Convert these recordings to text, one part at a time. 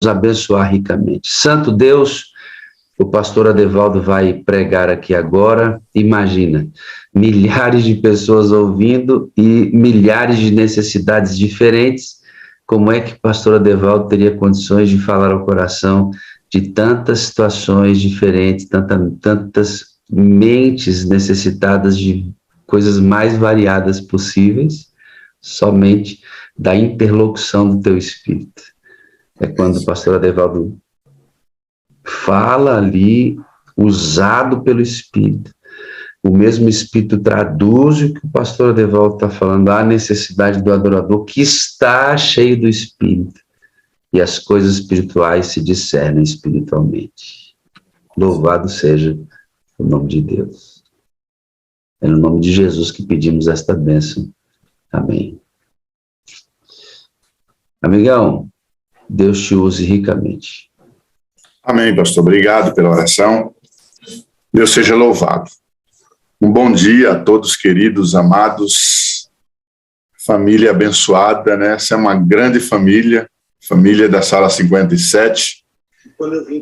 abençoar ricamente. Santo Deus, o pastor Adevaldo vai pregar aqui agora. Imagina, milhares de pessoas ouvindo e milhares de necessidades diferentes. Como é que o pastor Adevaldo teria condições de falar ao coração de tantas situações diferentes, tantas mentes necessitadas de coisas mais variadas possíveis, somente da interlocução do teu Espírito? É quando o pastor Adevaldo fala ali, usado pelo Espírito. O mesmo Espírito traduz o que o pastor Adevaldo está falando, a necessidade do adorador que está cheio do Espírito. E as coisas espirituais se discernem espiritualmente. Louvado seja o nome de Deus. É no nome de Jesus que pedimos esta bênção. Amém. Amigão, Deus te use ricamente. Amém, pastor. Obrigado pela oração. Deus seja louvado. Um bom dia a todos, queridos, amados, família abençoada, né? Essa é uma grande família da Sala 57.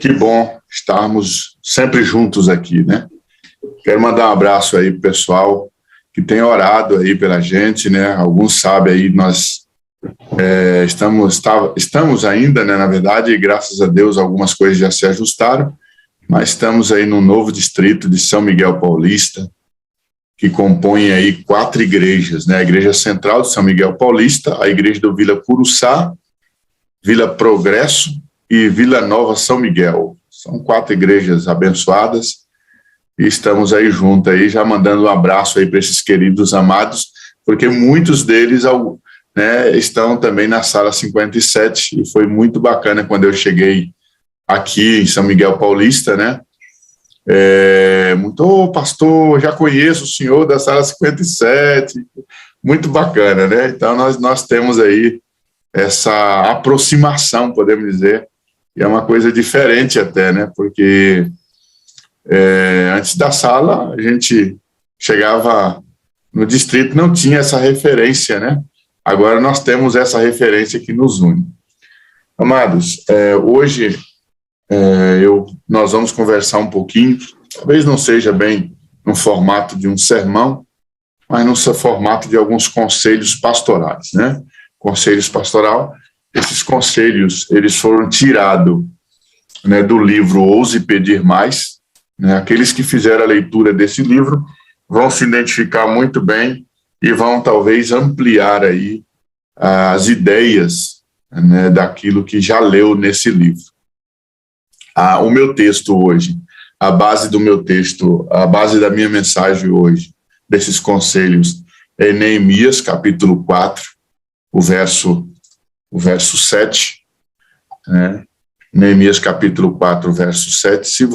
Que bom estarmos sempre juntos aqui, né? Quero mandar um abraço aí pro pessoal que tem orado aí pela gente, né? Alguns sabem aí, nós estamos ainda, né? Na verdade, graças a Deus, algumas coisas já se ajustaram, mas estamos aí no novo distrito de São Miguel Paulista, que compõe aí 4 igrejas, né? A Igreja Central de São Miguel Paulista, a Igreja do Vila Curuçá, Vila Progresso e Vila Nova São Miguel. São 4 igrejas abençoadas e estamos aí juntos aí, já mandando um abraço aí para esses queridos amados, porque muitos deles, né, estão também na Sala 57 e foi muito bacana quando eu cheguei aqui em São Miguel Paulista, né? Pastor, já conheço o senhor da Sala 57, muito bacana, né? Então nós temos aí essa aproximação, podemos dizer, e é uma coisa diferente até, né? Porque antes da sala, a gente chegava no distrito, não tinha essa referência, né? Agora nós temos essa referência que nos une. Amados, hoje nós vamos conversar um pouquinho, talvez não seja bem no formato de um sermão, mas no formato de alguns conselhos pastorais, né? Conselhos pastoral, esses conselhos, eles foram tirados, né, do livro Ouse Pedir Mais, né? Aqueles que fizeram a leitura desse livro vão se identificar muito bem e vão talvez ampliar aí as ideias, né, daquilo que já leu nesse livro. O meu texto hoje, a base do meu texto, a base da minha mensagem hoje, desses conselhos, é Neemias, capítulo 4, o verso 7, né? Neemias, capítulo 4, verso 7. Se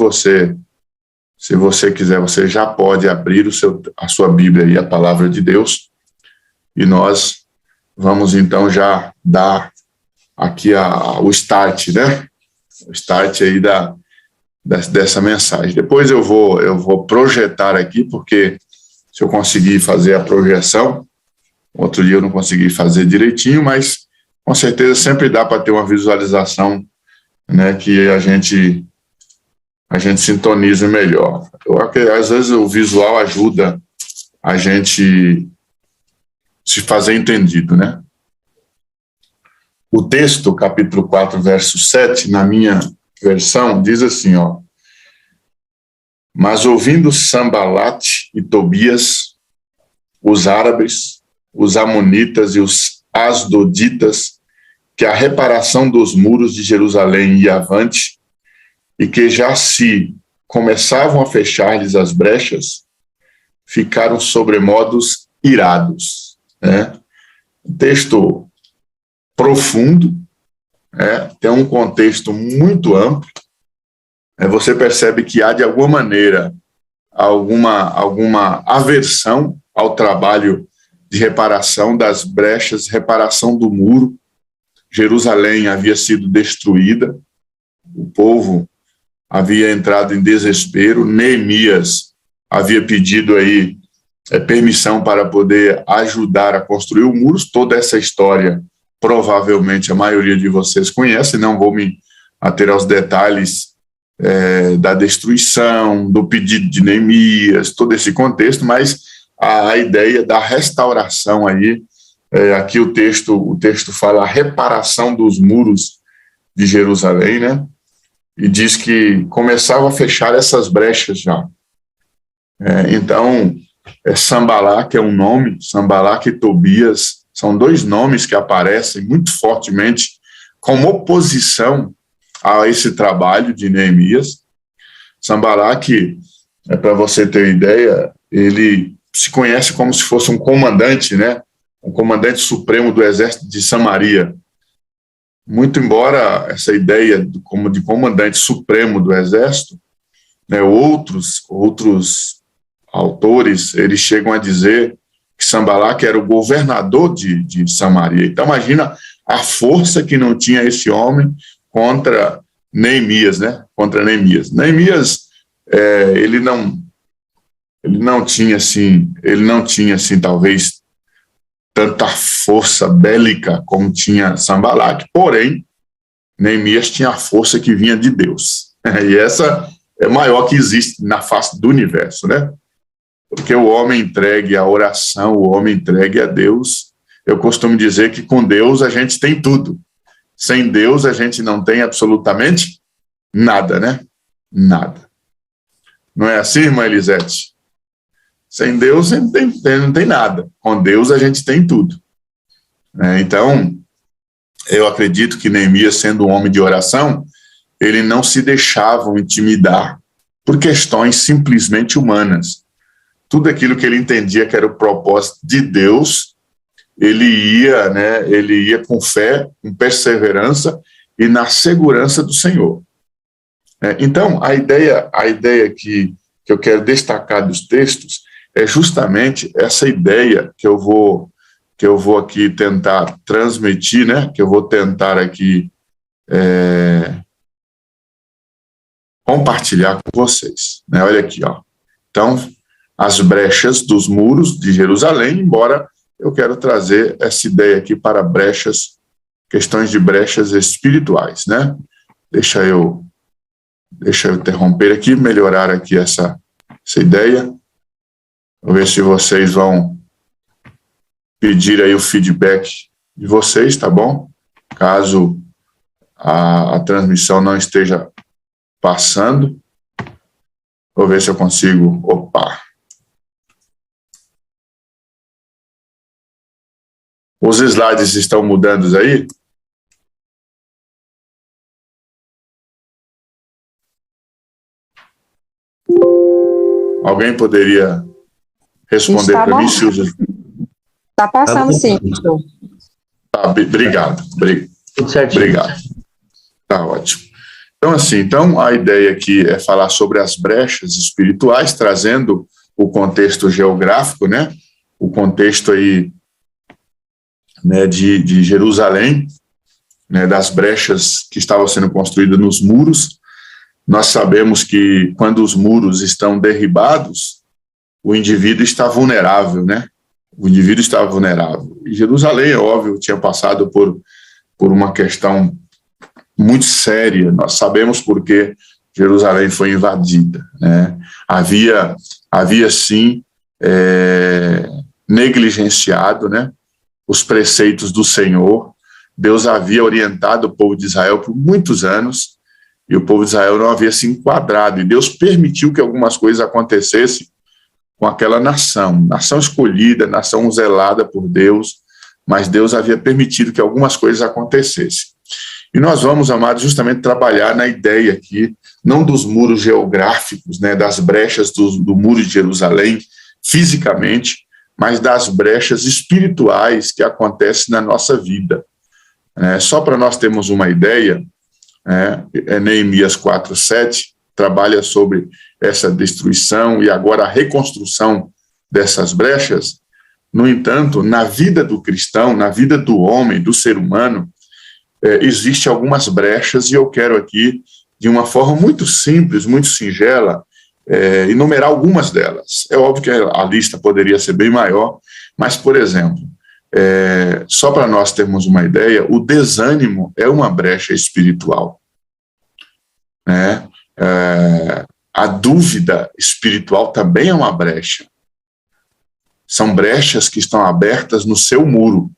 você quiser, você já pode abrir a sua Bíblia e a palavra de Deus, e nós vamos então já dar aqui o start, né? O start aí dessa mensagem. Depois eu vou projetar aqui, porque se eu conseguir fazer a projeção, outro dia eu não consegui fazer direitinho, mas com certeza sempre dá para ter uma visualização, né, que a gente sintoniza melhor. Às vezes o visual ajuda a gente se fazer entendido, né? O texto, capítulo 4, verso 7, na minha versão, diz assim, ó: mas ouvindo Sambalate e Tobias, os árabes, os amonitas e os asdoditas, que a reparação dos muros de Jerusalém ia avante, e que já se começavam a fechar-lhes as brechas, ficaram sobremodos irados, né? Um texto profundo, né? Tem um contexto muito amplo. Você percebe que há, de alguma maneira, alguma aversão ao trabalho de reparação das brechas, reparação do muro. Jerusalém havia sido destruída, o povo havia entrado em desespero. Neemias havia pedido aí permissão para poder ajudar a construir o muro. Toda essa história, provavelmente, a maioria de vocês conhece, não vou me a ter aos detalhes da destruição, do pedido de Neemias, todo esse contexto, mas a ideia da restauração aí, aqui o texto fala a reparação dos muros de Jerusalém, né? E diz que começava a fechar essas brechas já. Então, Sanbalat é um nome, Sanbalat e Tobias são dois nomes que aparecem muito fortemente como oposição a esse trabalho de Neemias. Sanbalat, para você ter ideia, ele se conhece como se fosse um comandante, né? Um comandante supremo do exército de Samaria. Muito embora essa ideia de comandante supremo do exército, né, outros autores, eles chegam a dizer que Sanbalat era o governador de Samaria. Então, imagina a força que não tinha esse homem contra Neemias, né? Contra Neemias. Neemias, ele não tinha assim, talvez tanta força bélica como tinha Sanbalat, porém, Neemias tinha a força que vinha de Deus. E essa é maior que existe na face do universo, né? Porque o homem entregue à oração, o homem entregue a Deus. Eu costumo dizer que com Deus a gente tem tudo. Sem Deus a gente não tem absolutamente nada, né? Nada. Não é assim, irmã Elisete? Sem Deus a gente não tem nada. Com Deus a gente tem tudo. Então, eu acredito que Neemias, sendo um homem de oração, ele não se deixava intimidar por questões simplesmente humanas. Tudo aquilo que ele entendia que era o propósito de Deus, ele ia com fé, com perseverança e na segurança do Senhor. Então, a ideia que eu quero destacar dos textos é justamente essa ideia que eu vou aqui tentar transmitir, né? Que eu vou tentar aqui compartilhar com vocês. Né? Olha aqui, ó. Então, as brechas dos muros de Jerusalém, embora eu quero trazer essa ideia aqui para questões de brechas espirituais, né? Deixa eu interromper aqui, melhorar aqui essa ideia. Vou ver se vocês vão pedir aí o feedback de vocês, tá bom? Caso a transmissão não esteja passando. Vou ver se eu consigo. Opa! Os slides estão mudando aí? Alguém poderia responder para mim, Silvia? Está passando, sim. Tá, obrigado. Tudo certinho. Obrigado. Tá ótimo. Então, a ideia aqui é falar sobre as brechas espirituais, trazendo o contexto geográfico, né? O contexto aí, né, de Jerusalém, né, das brechas que estavam sendo construídas nos muros. Nós sabemos que quando os muros estão derribados, o indivíduo está vulnerável, né? O indivíduo está vulnerável. E Jerusalém, é óbvio, tinha passado por uma questão muito séria. Nós sabemos por que Jerusalém foi invadida, né? Havia sim, negligenciado, né, os preceitos do Senhor. Deus havia orientado o povo de Israel por muitos anos, e o povo de Israel não havia se enquadrado, e Deus permitiu que algumas coisas acontecessem com aquela nação escolhida, nação zelada por Deus, mas Deus havia permitido que algumas coisas acontecessem. E nós vamos, amados, justamente trabalhar na ideia aqui, não dos muros geográficos, né, das brechas do muro de Jerusalém, fisicamente, mas das brechas espirituais que acontecem na nossa vida. Só para nós termos uma ideia, Neemias 4:7 trabalha sobre essa destruição e agora a reconstrução dessas brechas. No entanto, na vida do cristão, na vida do homem, do ser humano, existem algumas brechas, e eu quero aqui, de uma forma muito simples, muito singela, enumerar algumas delas. É óbvio que a lista poderia ser bem maior, mas, por exemplo, só para nós termos uma ideia, o desânimo é uma brecha espiritual. né? A dúvida espiritual também é uma brecha. São brechas que estão abertas no seu muro,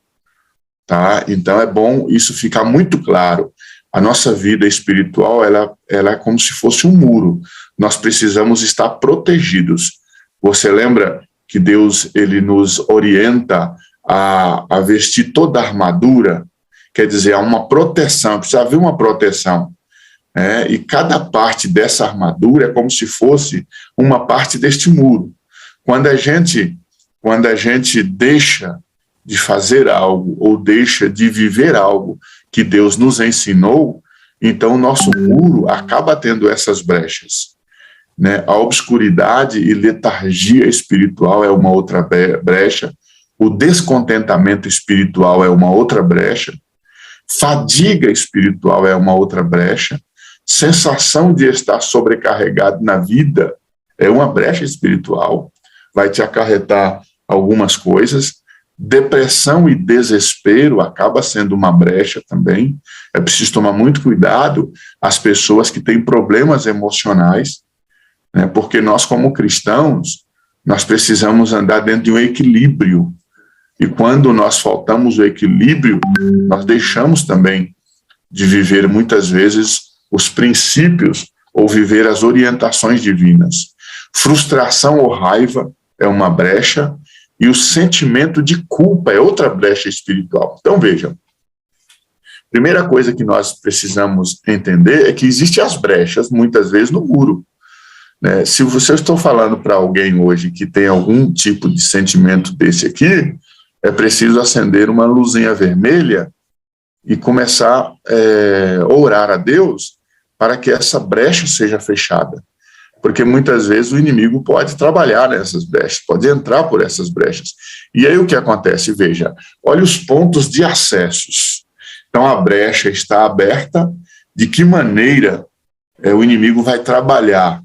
tá? Então é bom isso ficar muito claro. A nossa vida espiritual, ela é como se fosse um muro. Nós precisamos estar protegidos. Você lembra que Deus, ele nos orienta a vestir toda a armadura? Quer dizer, há uma proteção, precisa haver uma proteção. E cada parte dessa armadura é como se fosse uma parte deste muro. Quando a gente deixa de fazer algo ou deixa de viver algo que Deus nos ensinou, então o nosso muro acaba tendo essas brechas, né? A obscuridade e letargia espiritual é uma outra brecha, o descontentamento espiritual é uma outra brecha, fadiga espiritual é uma outra brecha, sensação de estar sobrecarregado na vida é uma brecha espiritual, vai te acarretar algumas coisas. Depressão e desespero acaba sendo uma brecha também. É preciso tomar muito cuidado as pessoas que têm problemas emocionais, né? Porque nós, como cristãos, nós precisamos andar dentro de um equilíbrio. E quando nós faltamos o equilíbrio, nós deixamos também de viver, muitas vezes, os princípios ou viver as orientações divinas. Frustração ou raiva é uma brecha, e o sentimento de culpa é outra brecha espiritual. Então, vejam, primeira coisa que nós precisamos entender é que existem as brechas, muitas vezes, no muro, né? Se você estou falando para alguém hoje que tem algum tipo de sentimento desse aqui, é preciso acender uma luzinha vermelha e começar a orar a Deus para que essa brecha seja fechada. Porque muitas vezes o inimigo pode trabalhar nessas brechas, pode entrar por essas brechas. E aí o que acontece? Veja, olha os pontos de acessos. Então a brecha está aberta, de que maneira o inimigo vai trabalhar,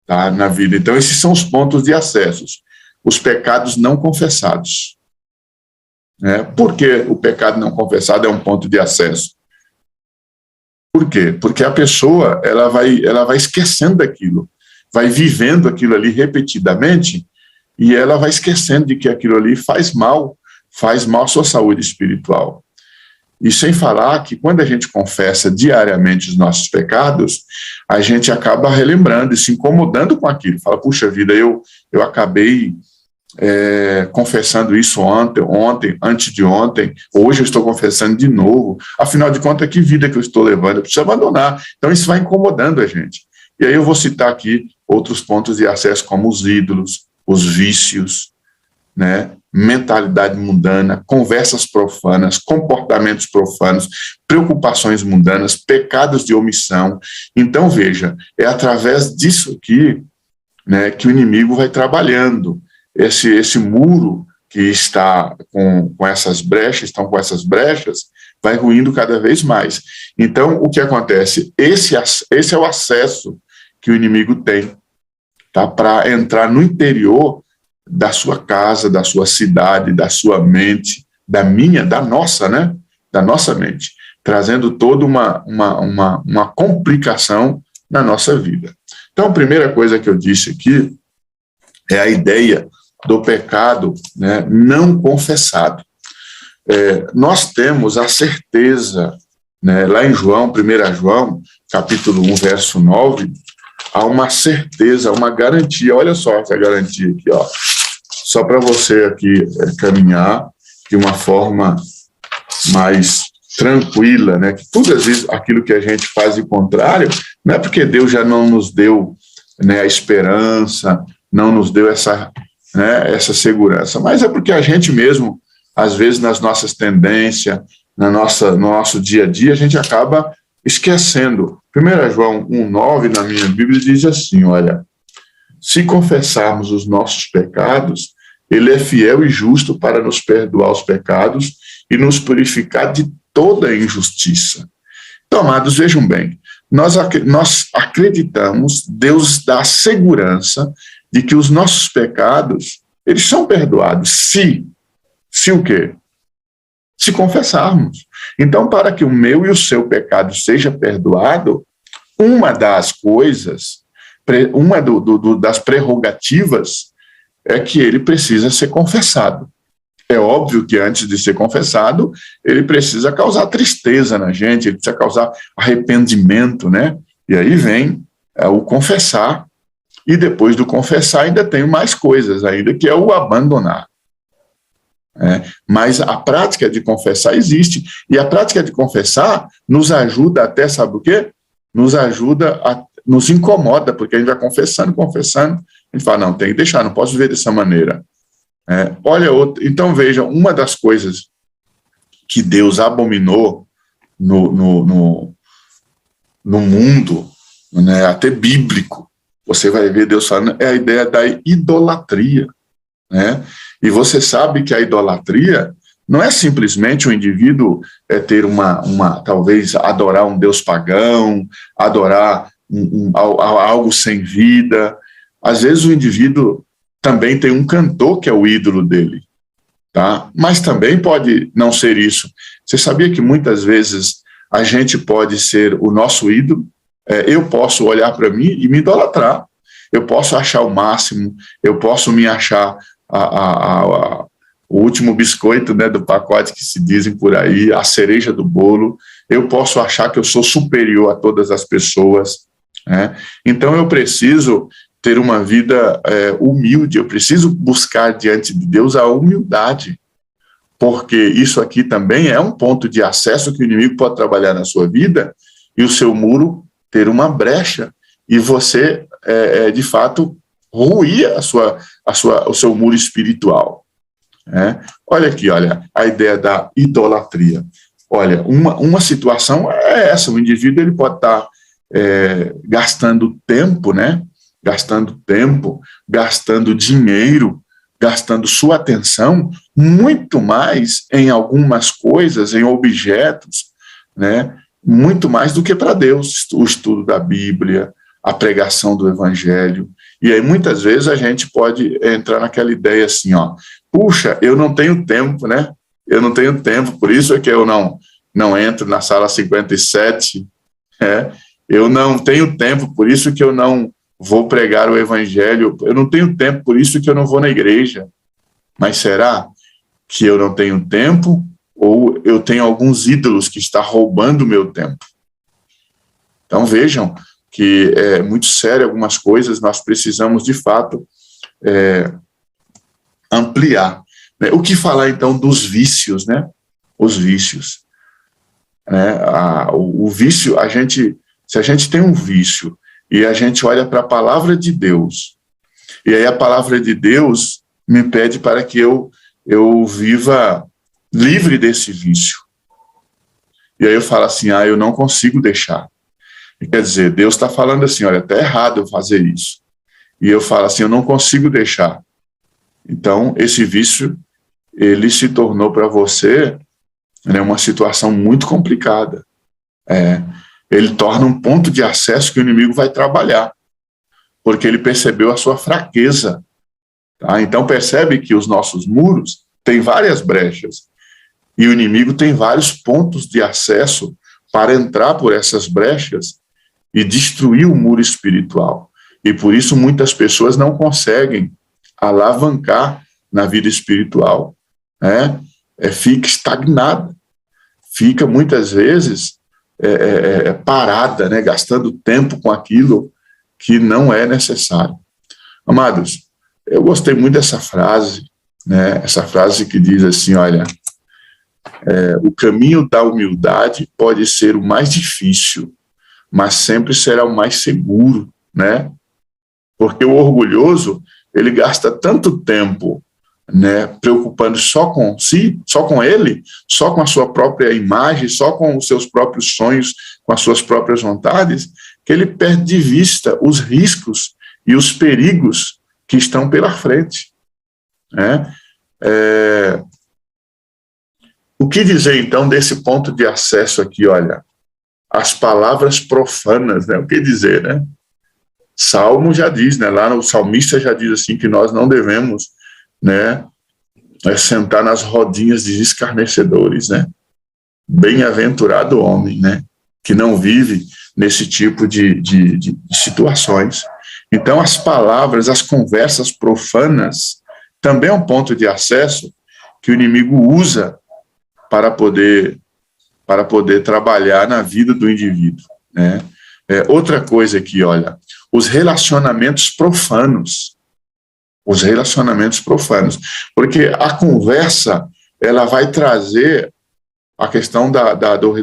tá, na vida. Então esses são os pontos de acessos, os pecados não confessados. Por que o pecado não confessado é um ponto de acesso? Por quê? Porque a pessoa ela vai esquecendo daquilo, vai vivendo aquilo ali repetidamente, e ela vai esquecendo de que aquilo ali faz mal à sua saúde espiritual. E sem falar que quando a gente confessa diariamente os nossos pecados, a gente acaba relembrando e se incomodando com aquilo. Fala, puxa vida, eu acabei confessando isso ontem, antes de ontem, hoje eu estou confessando de novo, afinal de contas, que vida que eu estou levando, eu preciso abandonar. Então isso vai incomodando a gente. E aí eu vou citar aqui outros pontos de acesso, como os ídolos, os vícios, né? Mentalidade mundana, conversas profanas, comportamentos profanos, preocupações mundanas, pecados de omissão. Então veja, é através disso aqui, né, que o inimigo vai trabalhando. Esse muro que está com essas brechas, vai ruindo cada vez mais. Então, o que acontece? Esse é o acesso que o inimigo tem, tá, para entrar no interior da sua casa, da sua cidade, da sua mente, da nossa, né? Da nossa mente, trazendo toda uma complicação na nossa vida. Então, a primeira coisa que eu disse aqui é a ideia do pecado, né, não confessado. Nós temos a certeza, né, lá em João, 1 João, capítulo 1, verso 9, há uma certeza, uma garantia. Olha só essa garantia aqui, ó, só para você aqui caminhar de uma forma mais tranquila, né, que tudo às vezes aquilo que a gente faz de contrário, não é porque Deus já não nos deu, né, a esperança, não nos deu essa segurança, mas é porque a gente mesmo, às vezes nas nossas tendências, no nosso dia a dia, a gente acaba esquecendo. 1 João 1,9 na minha Bíblia diz assim, olha, se confessarmos os nossos pecados, ele é fiel e justo para nos perdoar os pecados e nos purificar de toda injustiça. Então, amados, vejam bem, nós acreditamos, Deus dá segurança de que os nossos pecados, eles são perdoados, se o quê? Se confessarmos. Então, para que o meu e o seu pecado seja perdoado, uma das coisas, das prerrogativas é que ele precisa ser confessado. É óbvio que antes de ser confessado, ele precisa causar tristeza na gente, ele precisa causar arrependimento, né? E aí vem o confessar, e depois do confessar ainda tem mais coisas ainda, que é o abandonar. Mas a prática de confessar existe, e a prática de confessar nos ajuda até, sabe o quê? Nos incomoda, porque a gente vai confessando, a gente fala, não, tem que deixar, não posso viver dessa maneira. Então veja, uma das coisas que Deus abominou no mundo, né, até bíblico, você vai ver Deus falando, é a ideia da idolatria, né? E você sabe que a idolatria não é simplesmente o indivíduo ter talvez adorar um Deus pagão, adorar algo sem vida. Às vezes o indivíduo também tem um cantor que é o ídolo dele, tá? Mas também pode não ser isso. Você sabia que muitas vezes a gente pode ser o nosso ídolo? Eu posso olhar para mim e me idolatrar. Eu posso achar o máximo, eu posso me achar o último biscoito, né, do pacote que se dizem por aí, a cereja do bolo. Eu posso achar que eu sou superior a todas as pessoas, né? Então eu preciso ter uma vida humilde, eu preciso buscar diante de Deus a humildade, porque isso aqui também é um ponto de acesso que o inimigo pode trabalhar na sua vida e o seu muro ter uma brecha e você, de fato, ruir o seu muro espiritual. Olha aqui, olha, a ideia da idolatria. Olha, uma situação é essa, o indivíduo ele pode estar gastando tempo, né? Gastando dinheiro, gastando sua atenção, muito mais em algumas coisas, em objetos, né? Muito mais do que para Deus, o estudo da Bíblia, a pregação do Evangelho. E aí, muitas vezes, a gente pode entrar naquela ideia assim, ó, puxa, eu não tenho tempo, né? Eu não tenho tempo, por isso é que eu não entro na sala 57, eu não tenho tempo, por isso que eu não vou pregar o Evangelho, eu não tenho tempo, por isso que eu não vou na igreja. Mas será que eu não tenho tempo ou eu tenho alguns ídolos que estão roubando o meu tempo? Então vejam que é muito sério algumas coisas, nós precisamos de fato ampliar. O que falar então dos vícios, né? Os vícios. O vício, se a gente tem um vício e a gente olha para a palavra de Deus, e aí a palavra de Deus me pede para que eu viva livre desse vício. E aí eu falo assim, eu não consigo deixar. E quer dizer, Deus está falando assim, olha, está errado eu fazer isso. E eu falo assim, eu não consigo deixar. Então, esse vício, ele se tornou para você, né, uma situação muito complicada. Ele torna um ponto de acesso que o inimigo vai trabalhar, porque ele percebeu a sua fraqueza. Tá? Então percebe que os nossos muros têm várias brechas, e o inimigo tem vários pontos de acesso para entrar por essas brechas e destruir o muro espiritual. E por isso muitas pessoas não conseguem alavancar na vida espiritual. Fica estagnada, fica muitas vezes parada, né, gastando tempo com aquilo que não é necessário. Amados, eu gostei muito dessa frase, né, essa frase que diz assim, olha, o caminho da humildade pode ser o mais difícil, mas sempre será o mais seguro, né? Porque o orgulhoso, ele gasta tanto tempo, né, preocupando só com si, só com ele, só com a sua própria imagem, só com os seus próprios sonhos, com as suas próprias vontades, que ele perde de vista os riscos e os perigos que estão pela frente. O que dizer, então, desse ponto de acesso aqui, olha, as palavras profanas, né? O que dizer, né? Salmo já diz, né? Lá no salmista já diz assim, que nós não devemos, né, sentar nas rodinhas de escarnecedores, né? Bem-aventurado o homem, né, que não vive nesse tipo de situações. Então, as palavras, as conversas profanas, também é um ponto de acesso que o inimigo usa para poder trabalhar na vida do indivíduo, né? Outra coisa aqui, olha, os relacionamentos profanos, porque a conversa, ela vai trazer a questão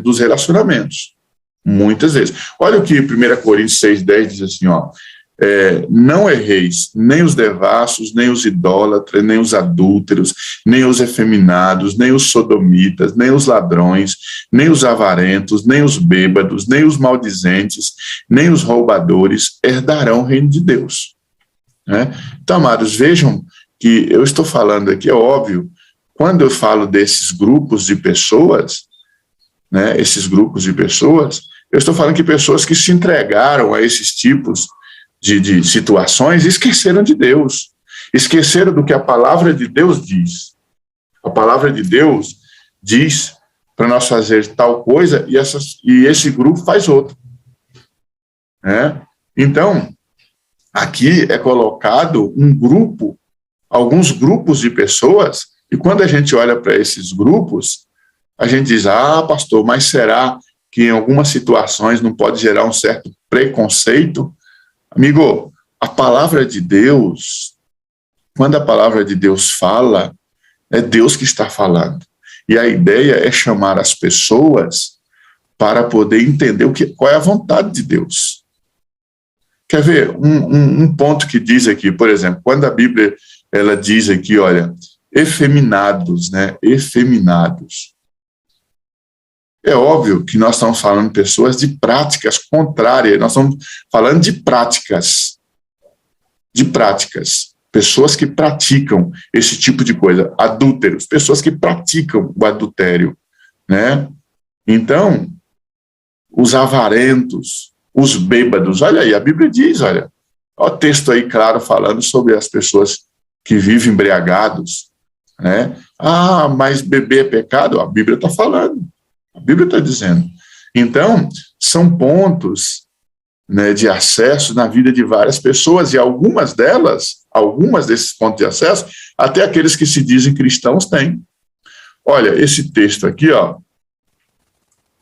dos relacionamentos, muitas vezes. Olha o que 1 Coríntios 6,10 diz assim, ó, não erreis, nem os devassos, nem os idólatras, nem os adúlteros, nem os efeminados, nem os sodomitas, nem os ladrões, nem os avarentos, nem os bêbados, nem os maldizentes, nem os roubadores herdarão o reino de Deus. Né? Então, amados, vejam que eu estou falando aqui, é óbvio, quando eu falo desses grupos de pessoas, né, eu estou falando que pessoas que se entregaram a esses tipos de situações esqueceram de Deus, esqueceram do que a palavra de Deus diz. A palavra de Deus diz para nós fazer tal coisa e esse grupo faz outra. Né? Então, aqui é colocado alguns grupos de pessoas, e quando a gente olha para esses grupos, a gente diz, pastor, mas será que em algumas situações não pode gerar um certo preconceito? Amigo, a palavra de Deus, quando a palavra de Deus fala, é Deus que está falando. E a ideia é chamar as pessoas para poder entender qual é a vontade de Deus. Quer ver? Um ponto que diz aqui, por exemplo, quando a Bíblia ela diz aqui, olha, efeminados, né? Efeminados. É óbvio que nós estamos falando de pessoas de práticas contrárias, nós estamos falando de práticas, pessoas que praticam esse tipo de coisa, adúlteros, pessoas que praticam o adultério, né? Então, os avarentos, os bêbados, olha aí, a Bíblia diz, olha o texto aí claro falando sobre as pessoas que vivem embriagados, né? Mas beber é pecado? A Bíblia está falando. A Bíblia está dizendo. Então, são pontos, né, de acesso na vida de várias pessoas, e algumas desses pontos de acesso, até aqueles que se dizem cristãos têm. Olha, esse texto aqui, ó,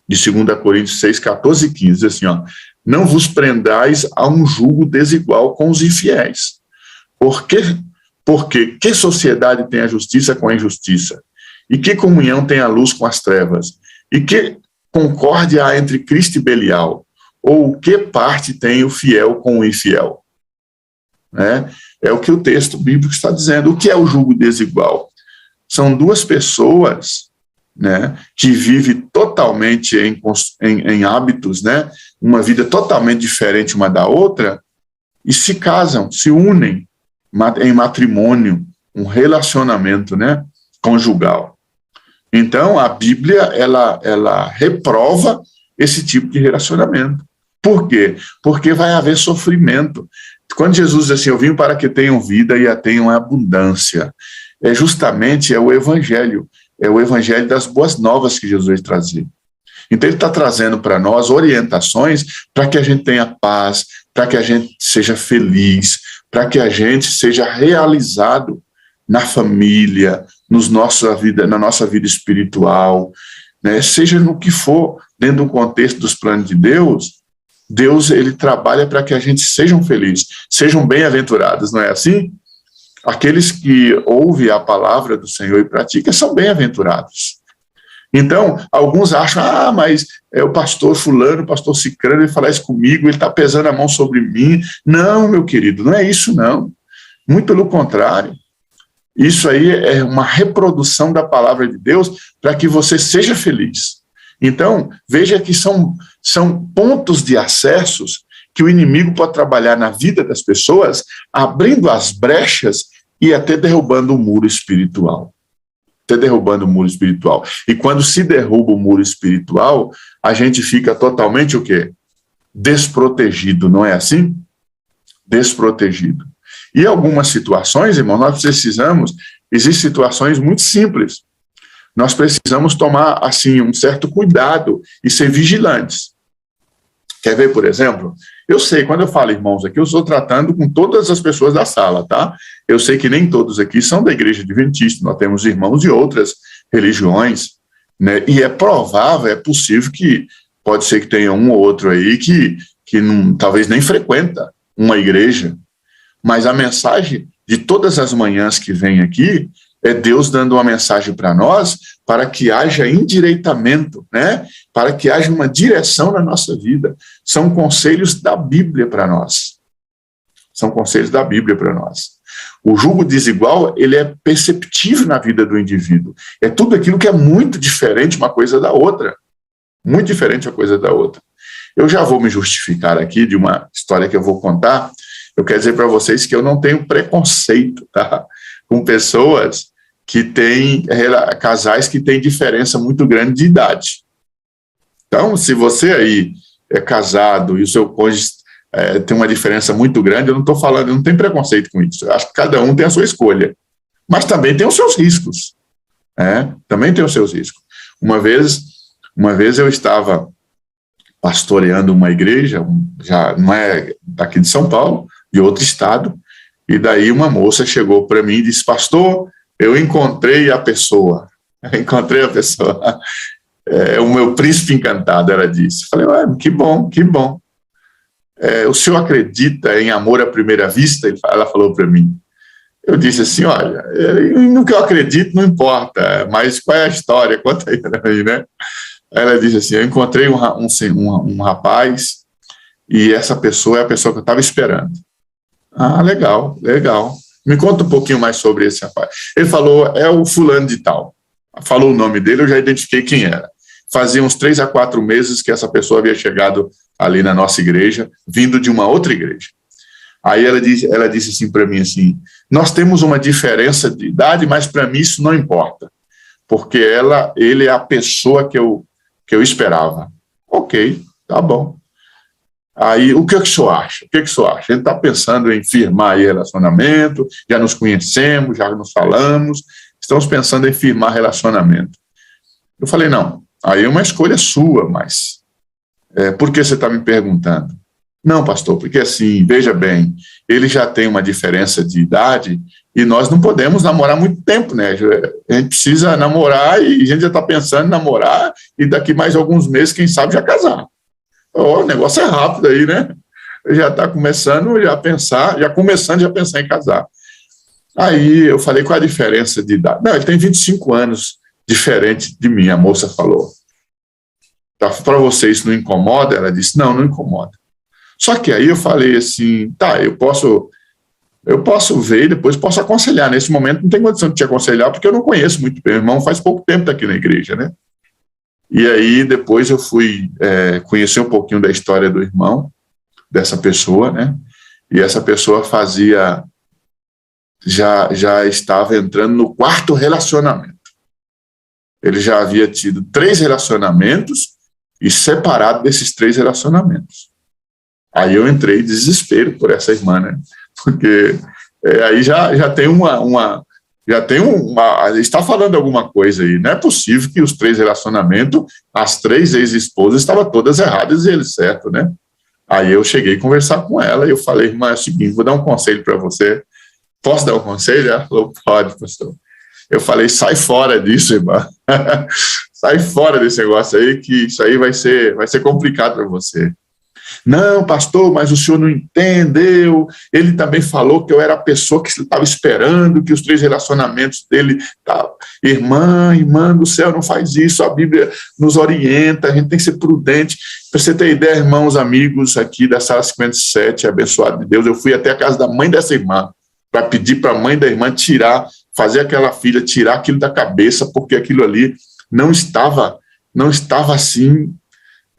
de 2 Coríntios 6, 14 e 15, assim, ó, não vos prendais a um jugo desigual com os infiéis. Porque que sociedade tem a justiça com a injustiça? E que comunhão tem a luz com as trevas? E que concórdia há entre Cristo e Belial? Ou que parte tem o fiel com o infiel? Né? É o que o texto bíblico está dizendo. O que é o jugo desigual? São duas pessoas, né, que vivem totalmente em hábitos, né, uma vida totalmente diferente uma da outra, e se casam, se unem em matrimônio, um relacionamento, né, conjugal. Então, a Bíblia, ela reprova esse tipo de relacionamento. Por quê? Porque vai haver sofrimento. Quando Jesus diz assim, eu vim para que tenham vida e a tenham em abundância, justamente o Evangelho das boas novas que Jesus veio trazer. Então, ele está trazendo para nós orientações para que a gente tenha paz, para que a gente seja feliz, para que a gente seja realizado na família, na nossa vida espiritual, né? Seja no que for, dentro do contexto dos planos de Deus, Deus ele trabalha para que a gente sejam felizes, sejam bem-aventurados, não é assim? Aqueles que ouvem a palavra do Senhor e praticam são bem-aventurados. Então, alguns acham, mas é o pastor fulano, o pastor cicrano, ele fala isso comigo, ele está pesando a mão sobre mim. Não, meu querido, não é isso não. Muito pelo contrário. Isso aí é uma reprodução da palavra de Deus para que você seja feliz. Então, veja que são pontos de acessos que o inimigo pode trabalhar na vida das pessoas, abrindo as brechas e até derrubando o muro espiritual. E quando se derruba o muro espiritual, a gente fica totalmente o quê? Desprotegido, não é assim? Desprotegido. E algumas situações, irmão, existem situações muito simples. Nós precisamos tomar, assim, um certo cuidado e ser vigilantes. Quer ver, por exemplo? Eu sei, quando eu falo irmãos aqui, eu estou tratando com todas as pessoas da sala, tá? Eu sei que nem todos aqui são da Igreja Adventista, nós temos irmãos de outras religiões, né? E é provável, é possível que, pode ser que tenha um ou outro aí que não, talvez nem frequenta uma igreja, mas a mensagem de todas as manhãs que vem aqui é Deus dando uma mensagem para nós, para que haja endireitamento, né? Para que haja uma direção na nossa vida. São conselhos da Bíblia para nós. São conselhos da Bíblia para nós. O jugo desigual, ele é perceptível na vida do indivíduo. É tudo aquilo que é muito diferente uma coisa da outra. Muito diferente uma coisa da outra. Eu já vou me justificar aqui de uma história que eu vou contar. Eu quero dizer para vocês que eu não tenho preconceito, tá? Com pessoas que têm, casais que têm diferença muito grande de idade. Então, se você aí é casado e o seu cônjuge tem uma diferença muito grande, eu não estou falando, eu não tenho preconceito com isso. Eu acho que cada um tem a sua escolha. Mas também tem os seus riscos. Também tem os seus riscos. Uma vez eu estava pastoreando uma igreja, já não é daqui de São Paulo, de outro estado, e daí uma moça chegou para mim e disse: pastor, eu encontrei a pessoa. É o meu príncipe encantado, ela disse. Falei: que bom, que bom. O senhor acredita em amor à primeira vista? Ela falou para mim. Eu disse assim: olha, no que eu acredito não importa, mas qual é a história? Conta aí, né? Ela disse assim: eu encontrei um rapaz e essa pessoa é a pessoa que eu estava esperando. Ah, legal, legal. Me conta um pouquinho mais sobre esse rapaz. Ele falou: é o fulano de tal. Falou o nome dele, eu já identifiquei quem era. Fazia uns 3 a 4 meses que essa pessoa havia chegado ali na nossa igreja, vindo de uma outra igreja. Aí ela disse assim para mim assim: nós temos uma diferença de idade, mas para mim isso não importa, porque ele é a pessoa que eu esperava. Ok, tá bom. Aí, o que o senhor acha? O que o senhor acha? A gente está pensando em firmar aí relacionamento, já nos conhecemos, já nos falamos, estamos pensando em firmar relacionamento. Eu falei: não, aí é uma escolha sua, mas por que você está me perguntando? Não, pastor, porque assim, veja bem, ele já tem uma diferença de idade e nós não podemos namorar muito tempo, né? A gente precisa namorar e a gente já está pensando em namorar e daqui mais alguns meses, quem sabe, já casar. O negócio é rápido aí, né? Já está começando a pensar em casar. Aí eu falei: qual a diferença de idade? Não, ele tem 25 anos diferente de mim, a moça falou. Tá, para você isso não incomoda? Ela disse: não incomoda. Só que aí eu falei assim: tá, eu posso ver e depois posso aconselhar. Nesse momento não tem condição de te aconselhar porque eu não conheço muito bem. Meu irmão faz pouco tempo está aqui na igreja, né? E aí depois eu fui conhecer um pouquinho da história do irmão, dessa pessoa, né? E essa pessoa já estava entrando no 4º relacionamento. Ele já havia tido 3 relacionamentos e separado desses 3 relacionamentos. Aí eu entrei em desespero por essa irmã, né? Porque aí já tem está falando alguma coisa aí. Não é possível que os 3 relacionamentos, as 3 ex-esposas estavam todas erradas e ele certo, né? Aí eu cheguei a conversar com ela e eu falei: irmã, é o seguinte, vou dar um conselho para você. Posso dar um conselho? Ela falou: pode, pastor. Eu falei: sai fora disso, irmã. Sai fora desse negócio aí, que isso aí vai ser complicado para você. Não, pastor, mas o senhor não entendeu. Ele também falou que eu era a pessoa que estava esperando, que os 3 relacionamentos dele... Irmã do céu, não faz isso. A Bíblia nos orienta, a gente tem que ser prudente. Para você ter ideia, irmãos, amigos aqui da Sala 57, abençoado de Deus, eu fui até a casa da mãe dessa irmã para pedir para a mãe da irmã fazer aquela filha tirar aquilo da cabeça, porque aquilo ali não estava assim...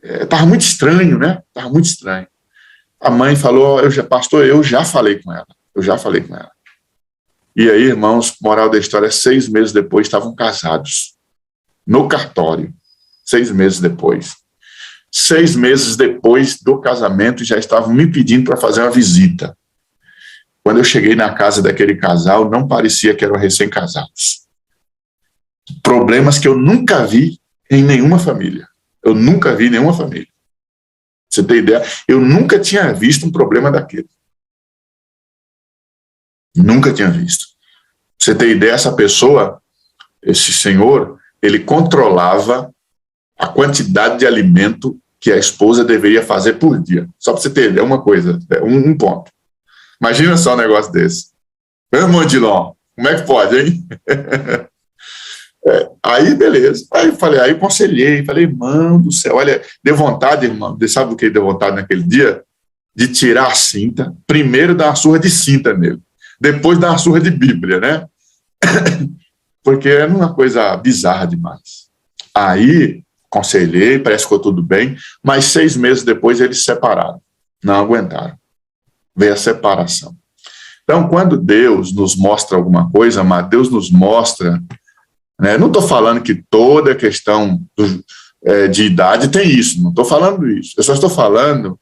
Estava muito estranho, né? Estava muito estranho. A mãe falou: pastor, eu já falei com ela. E aí, irmãos, moral da história, 6 meses depois estavam casados. No cartório. 6 meses depois. 6 meses depois do casamento, já estavam me pedindo para fazer uma visita. Quando eu cheguei na casa daquele casal, não parecia que eram recém-casados. Problemas que eu nunca vi em nenhuma família. Eu nunca vi nenhuma família. Você tem ideia? Eu nunca tinha visto um problema daquele. Nunca tinha visto. Você tem ideia, essa pessoa, esse senhor, ele controlava a quantidade de alimento que a esposa deveria fazer por dia. Só para você ter ideia, uma coisa, um ponto. Imagina só um negócio desse. Mandilão, como é que pode, hein? Aí, beleza. Aí eu aconselhei, falei, irmão do céu, olha, deu vontade, irmão, sabe o que deu vontade naquele dia? De tirar a cinta, primeiro dar uma surra de cinta nele, depois dar uma surra de Bíblia, né? Porque era uma coisa bizarra demais. Aí, aconselhei, parece que ficou tudo bem, mas 6 meses depois eles se separaram, não aguentaram. Veio a separação. Então, quando Deus nos mostra alguma coisa, mas Deus nos mostra, né, não estou falando que toda questão de idade tem isso, não estou falando isso, eu só estou falando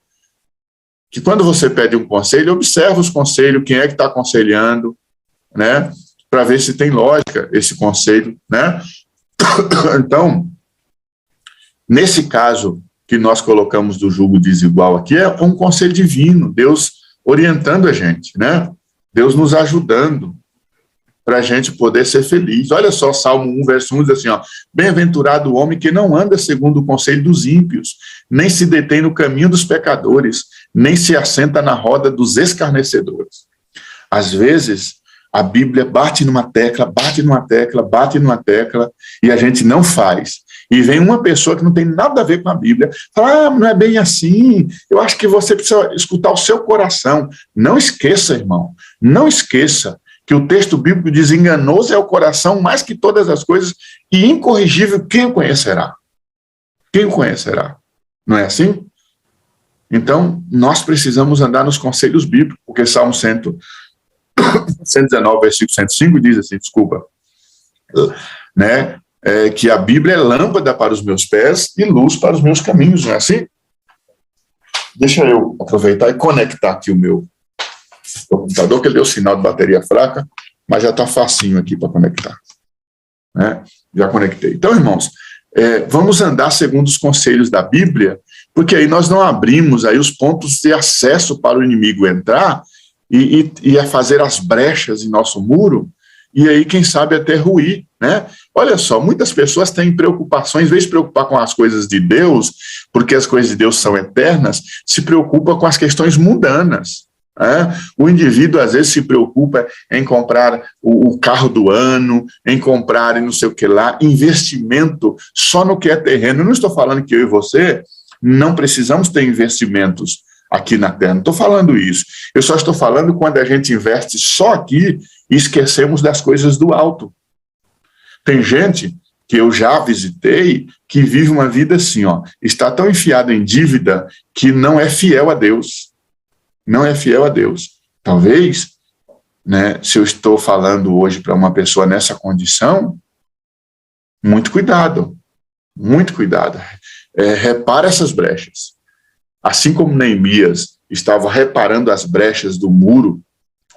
que quando você pede um conselho, observa os conselhos, quem é que está aconselhando, né, para ver se tem lógica esse conselho, né? Então, nesse caso que nós colocamos do jugo desigual aqui, é um conselho divino, Deus orientando a gente, né? Deus nos ajudando para a gente poder ser feliz. Olha só, Salmo 1, verso 1, diz assim, ó, bem-aventurado o homem que não anda segundo o conselho dos ímpios, nem se detém no caminho dos pecadores, nem se assenta na roda dos escarnecedores. Às vezes, a Bíblia bate numa tecla, e a gente não faz. E vem uma pessoa que não tem nada a ver com a Bíblia, fala, não é bem assim, eu acho que você precisa escutar o seu coração. Não esqueça, irmão, não esqueça que o texto bíblico diz, enganoso é o coração mais que todas as coisas, e incorrigível, quem o conhecerá? Quem o conhecerá? Não é assim? Então, nós precisamos andar nos conselhos bíblicos, porque Salmo 119, versículo 105 diz assim, né, que a Bíblia é lâmpada para os meus pés e luz para os meus caminhos, não é assim? Deixa eu aproveitar e conectar aqui o meu computador, que ele deu sinal de bateria fraca, mas já está facinho aqui para conectar, né? Já conectei. Então, irmãos, vamos andar segundo os conselhos da Bíblia, porque aí nós não abrimos aí os pontos de acesso para o inimigo entrar e a fazer as brechas em nosso muro, e aí, quem sabe, até ruir, né? Olha só, muitas pessoas têm preocupações, em vez de se preocupar com as coisas de Deus, porque as coisas de Deus são eternas, se preocupa com as questões mundanas. O indivíduo, às vezes, se preocupa em comprar o carro do ano, em comprar não sei o que lá, investimento só no que é terreno. Eu não estou falando que eu e você não precisamos ter investimentos aqui na Terra, não estou falando isso. Eu só estou falando quando a gente investe só aqui e esquecemos das coisas do alto. Tem gente que eu já visitei que vive uma vida assim, ó, está tão enfiado em dívida que não é fiel a Deus. Não é fiel a Deus. Talvez, né, se eu estou falando hoje para uma pessoa nessa condição, muito cuidado, muito cuidado. Repara essas brechas. Assim como Neemias estava reparando as brechas do muro,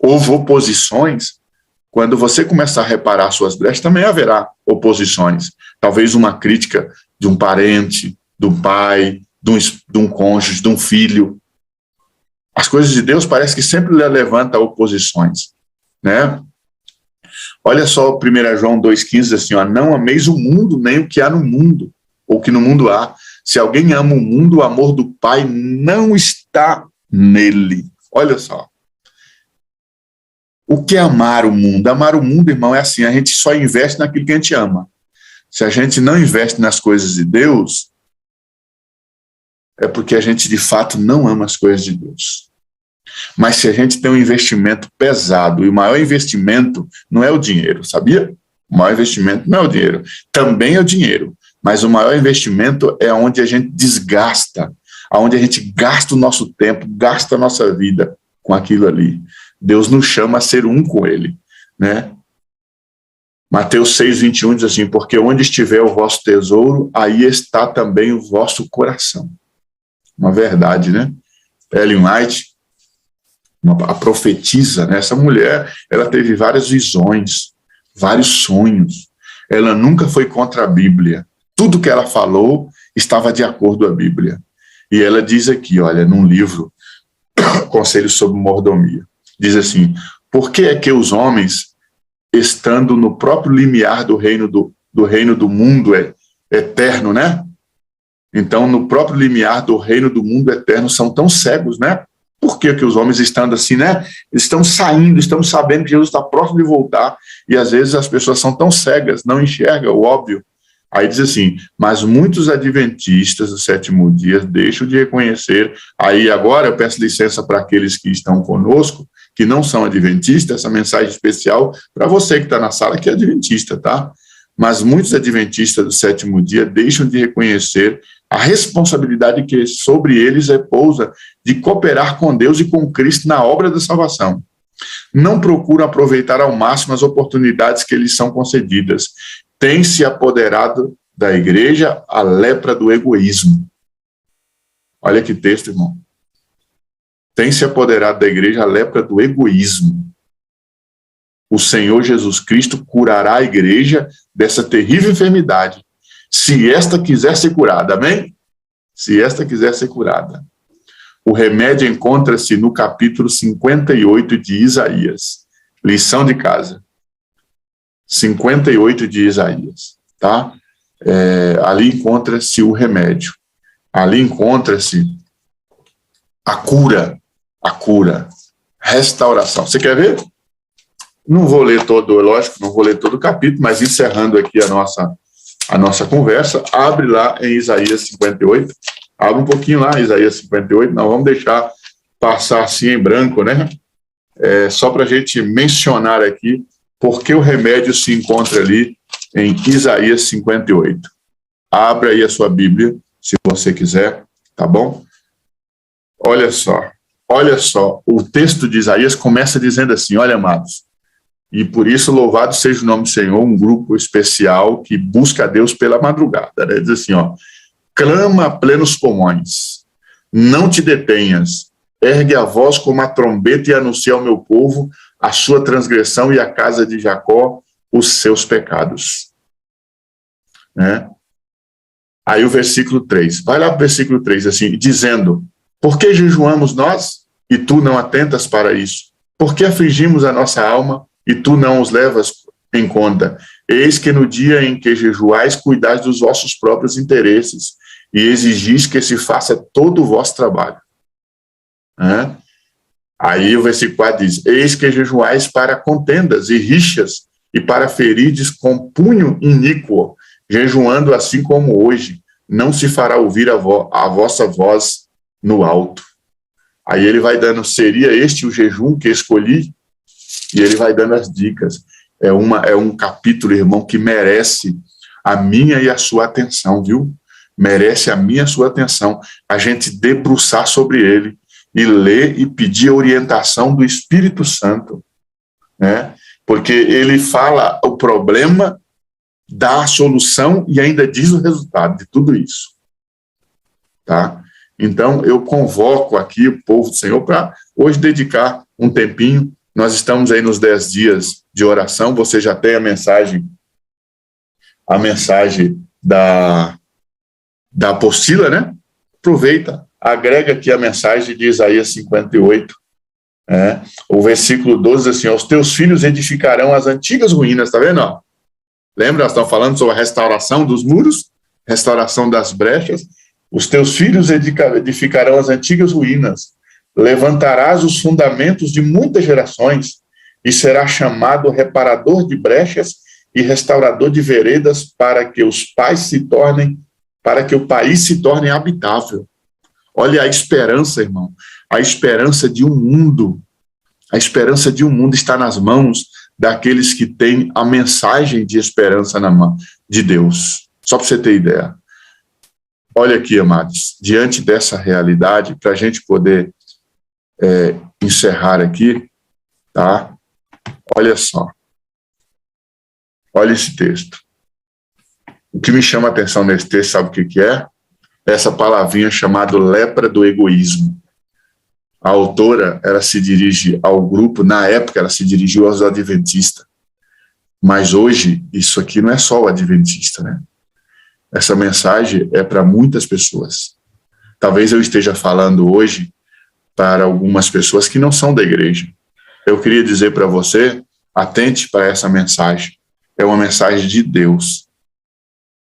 houve oposições. Quando você começar a reparar suas brechas, também haverá oposições. Talvez uma crítica de um parente, de um pai, de um cônjuge, de um filho. As coisas de Deus parece que sempre levanta oposições, né? Olha só 1 João 2,15, assim, ó, não ameis o mundo, nem o que há no mundo, ou que no mundo há. Se alguém ama o mundo, o amor do Pai não está nele. Olha só. O que é amar o mundo? Amar o mundo, irmão, é assim, a gente só investe naquilo que a gente ama. Se a gente não investe nas coisas de Deus, é porque a gente, de fato, não ama as coisas de Deus. Mas se a gente tem um investimento pesado, e o maior investimento não é o dinheiro, sabia? O maior investimento não é o dinheiro. Também é o dinheiro, mas o maior investimento é onde a gente desgasta, onde a gente gasta o nosso tempo, gasta a nossa vida com aquilo ali. Deus nos chama a ser um com Ele, né? Mateus 6,21 diz assim, porque onde estiver o vosso tesouro, aí está também o vosso coração. Uma verdade, né? Ellen White, a profetisa, né? Essa mulher, ela teve várias visões, vários sonhos. Ela nunca foi contra a Bíblia. Tudo que ela falou estava de acordo com a Bíblia. E ela diz aqui, olha, num livro, Conselhos sobre Mordomia, diz assim: por que é que os homens, estando no próprio limiar do reino do mundo eterno, né? Então, no próprio limiar do reino do mundo eterno, são tão cegos, né? Por que que os homens estando assim, né? Estão saindo, estão sabendo que Jesus está próximo de voltar, e às vezes as pessoas são tão cegas, não enxergam o óbvio. Aí diz assim: mas muitos adventistas do sétimo dia deixam de reconhecer. Aí agora eu peço licença para aqueles que estão conosco, que não são adventistas, essa mensagem especial para você que está na sala, que é adventista, tá? Mas muitos adventistas do sétimo dia deixam de reconhecer a responsabilidade que sobre eles repousa de cooperar com Deus e com Cristo na obra da salvação. Não procuram aproveitar ao máximo as oportunidades que lhes são concedidas. Tem se apoderado da igreja a lepra do egoísmo. Olha que texto, irmão. Tem se apoderado da igreja a lepra do egoísmo. O Senhor Jesus Cristo curará a igreja dessa terrível enfermidade, se esta quiser ser curada, amém? Se esta quiser ser curada. O remédio encontra-se no capítulo 58 de Isaías. Lição de casa. 58 de Isaías, tá? Ali encontra-se o remédio. Ali encontra-se a cura, restauração. Você quer ver? Não vou ler todo, lógico, não vou ler todo o capítulo, mas encerrando aqui a nossa conversa, abre lá em Isaías 58, abre um pouquinho lá, Isaías 58, não vamos deixar passar assim em branco, né? Só para a gente mencionar aqui, porque o remédio se encontra ali em Isaías 58. Abra aí a sua Bíblia, se você quiser, tá bom? Olha só, o texto de Isaías começa dizendo assim: olha, amados, e por isso louvado seja o nome do Senhor, um grupo especial que busca a Deus pela madrugada, né? Diz assim, ó: clama a plenos pulmões, não te detenhas, ergue a voz como a trombeta e anuncia ao meu povo a sua transgressão e à casa de Jacó os seus pecados. Né? Aí o versículo 3, vai lá para o versículo 3, assim, dizendo: por que jejuamos nós e tu não atentas para isso? Por que afligimos a nossa alma e tu não os levas em conta? Eis que no dia em que jejuais, cuidais dos vossos próprios interesses e exigis que se faça todo o vosso trabalho. Né? Aí o versículo 4 diz: eis que jejuais para contendas e rixas e para ferides com punho iníquo, jejuando assim como hoje, não se fará ouvir a vossa voz no alto. Aí ele vai dando: seria este o jejum que escolhi? E ele vai dando as dicas. É um capítulo, irmão, que merece a minha e a sua atenção, viu? Merece a minha e a sua atenção. A gente debruçar sobre ele e ler e pedir a orientação do Espírito Santo, né? Porque ele fala o problema, dá a solução e ainda diz o resultado de tudo isso. Tá? Então, eu convoco aqui o povo do Senhor para hoje dedicar um tempinho. Nós estamos aí nos 10 dias de oração. Você já tem a mensagem da apostila, né? Aproveita, agrega aqui a mensagem de Isaías 58. O versículo 12 assim: os teus filhos edificarão as antigas ruínas, tá vendo? Ó? Lembra, nós estamos falando sobre a restauração dos muros, restauração das brechas. Os teus filhos edificarão as antigas ruínas, levantarás os fundamentos de muitas gerações, e será chamado reparador de brechas e restaurador de veredas, para que o país se torne habitável. Olha a esperança, irmão, a esperança de um mundo. A esperança de um mundo está nas mãos daqueles que têm a mensagem de esperança na mão de Deus. Só para você ter ideia. Olha aqui, amados, diante dessa realidade, para a gente poder encerrar aqui, tá? Olha só. Olha esse texto. O que me chama a atenção nesse texto, sabe o que é? Essa palavrinha chamada lepra do egoísmo. A autora, ela se dirige ao grupo, na época ela se dirigiu aos adventistas. Mas hoje, isso aqui não é só o adventista, né? Essa mensagem é para muitas pessoas. talvez eu esteja falando hoje para algumas pessoas que não são da igreja. Eu queria dizer para você, atente para essa mensagem. É uma mensagem de Deus.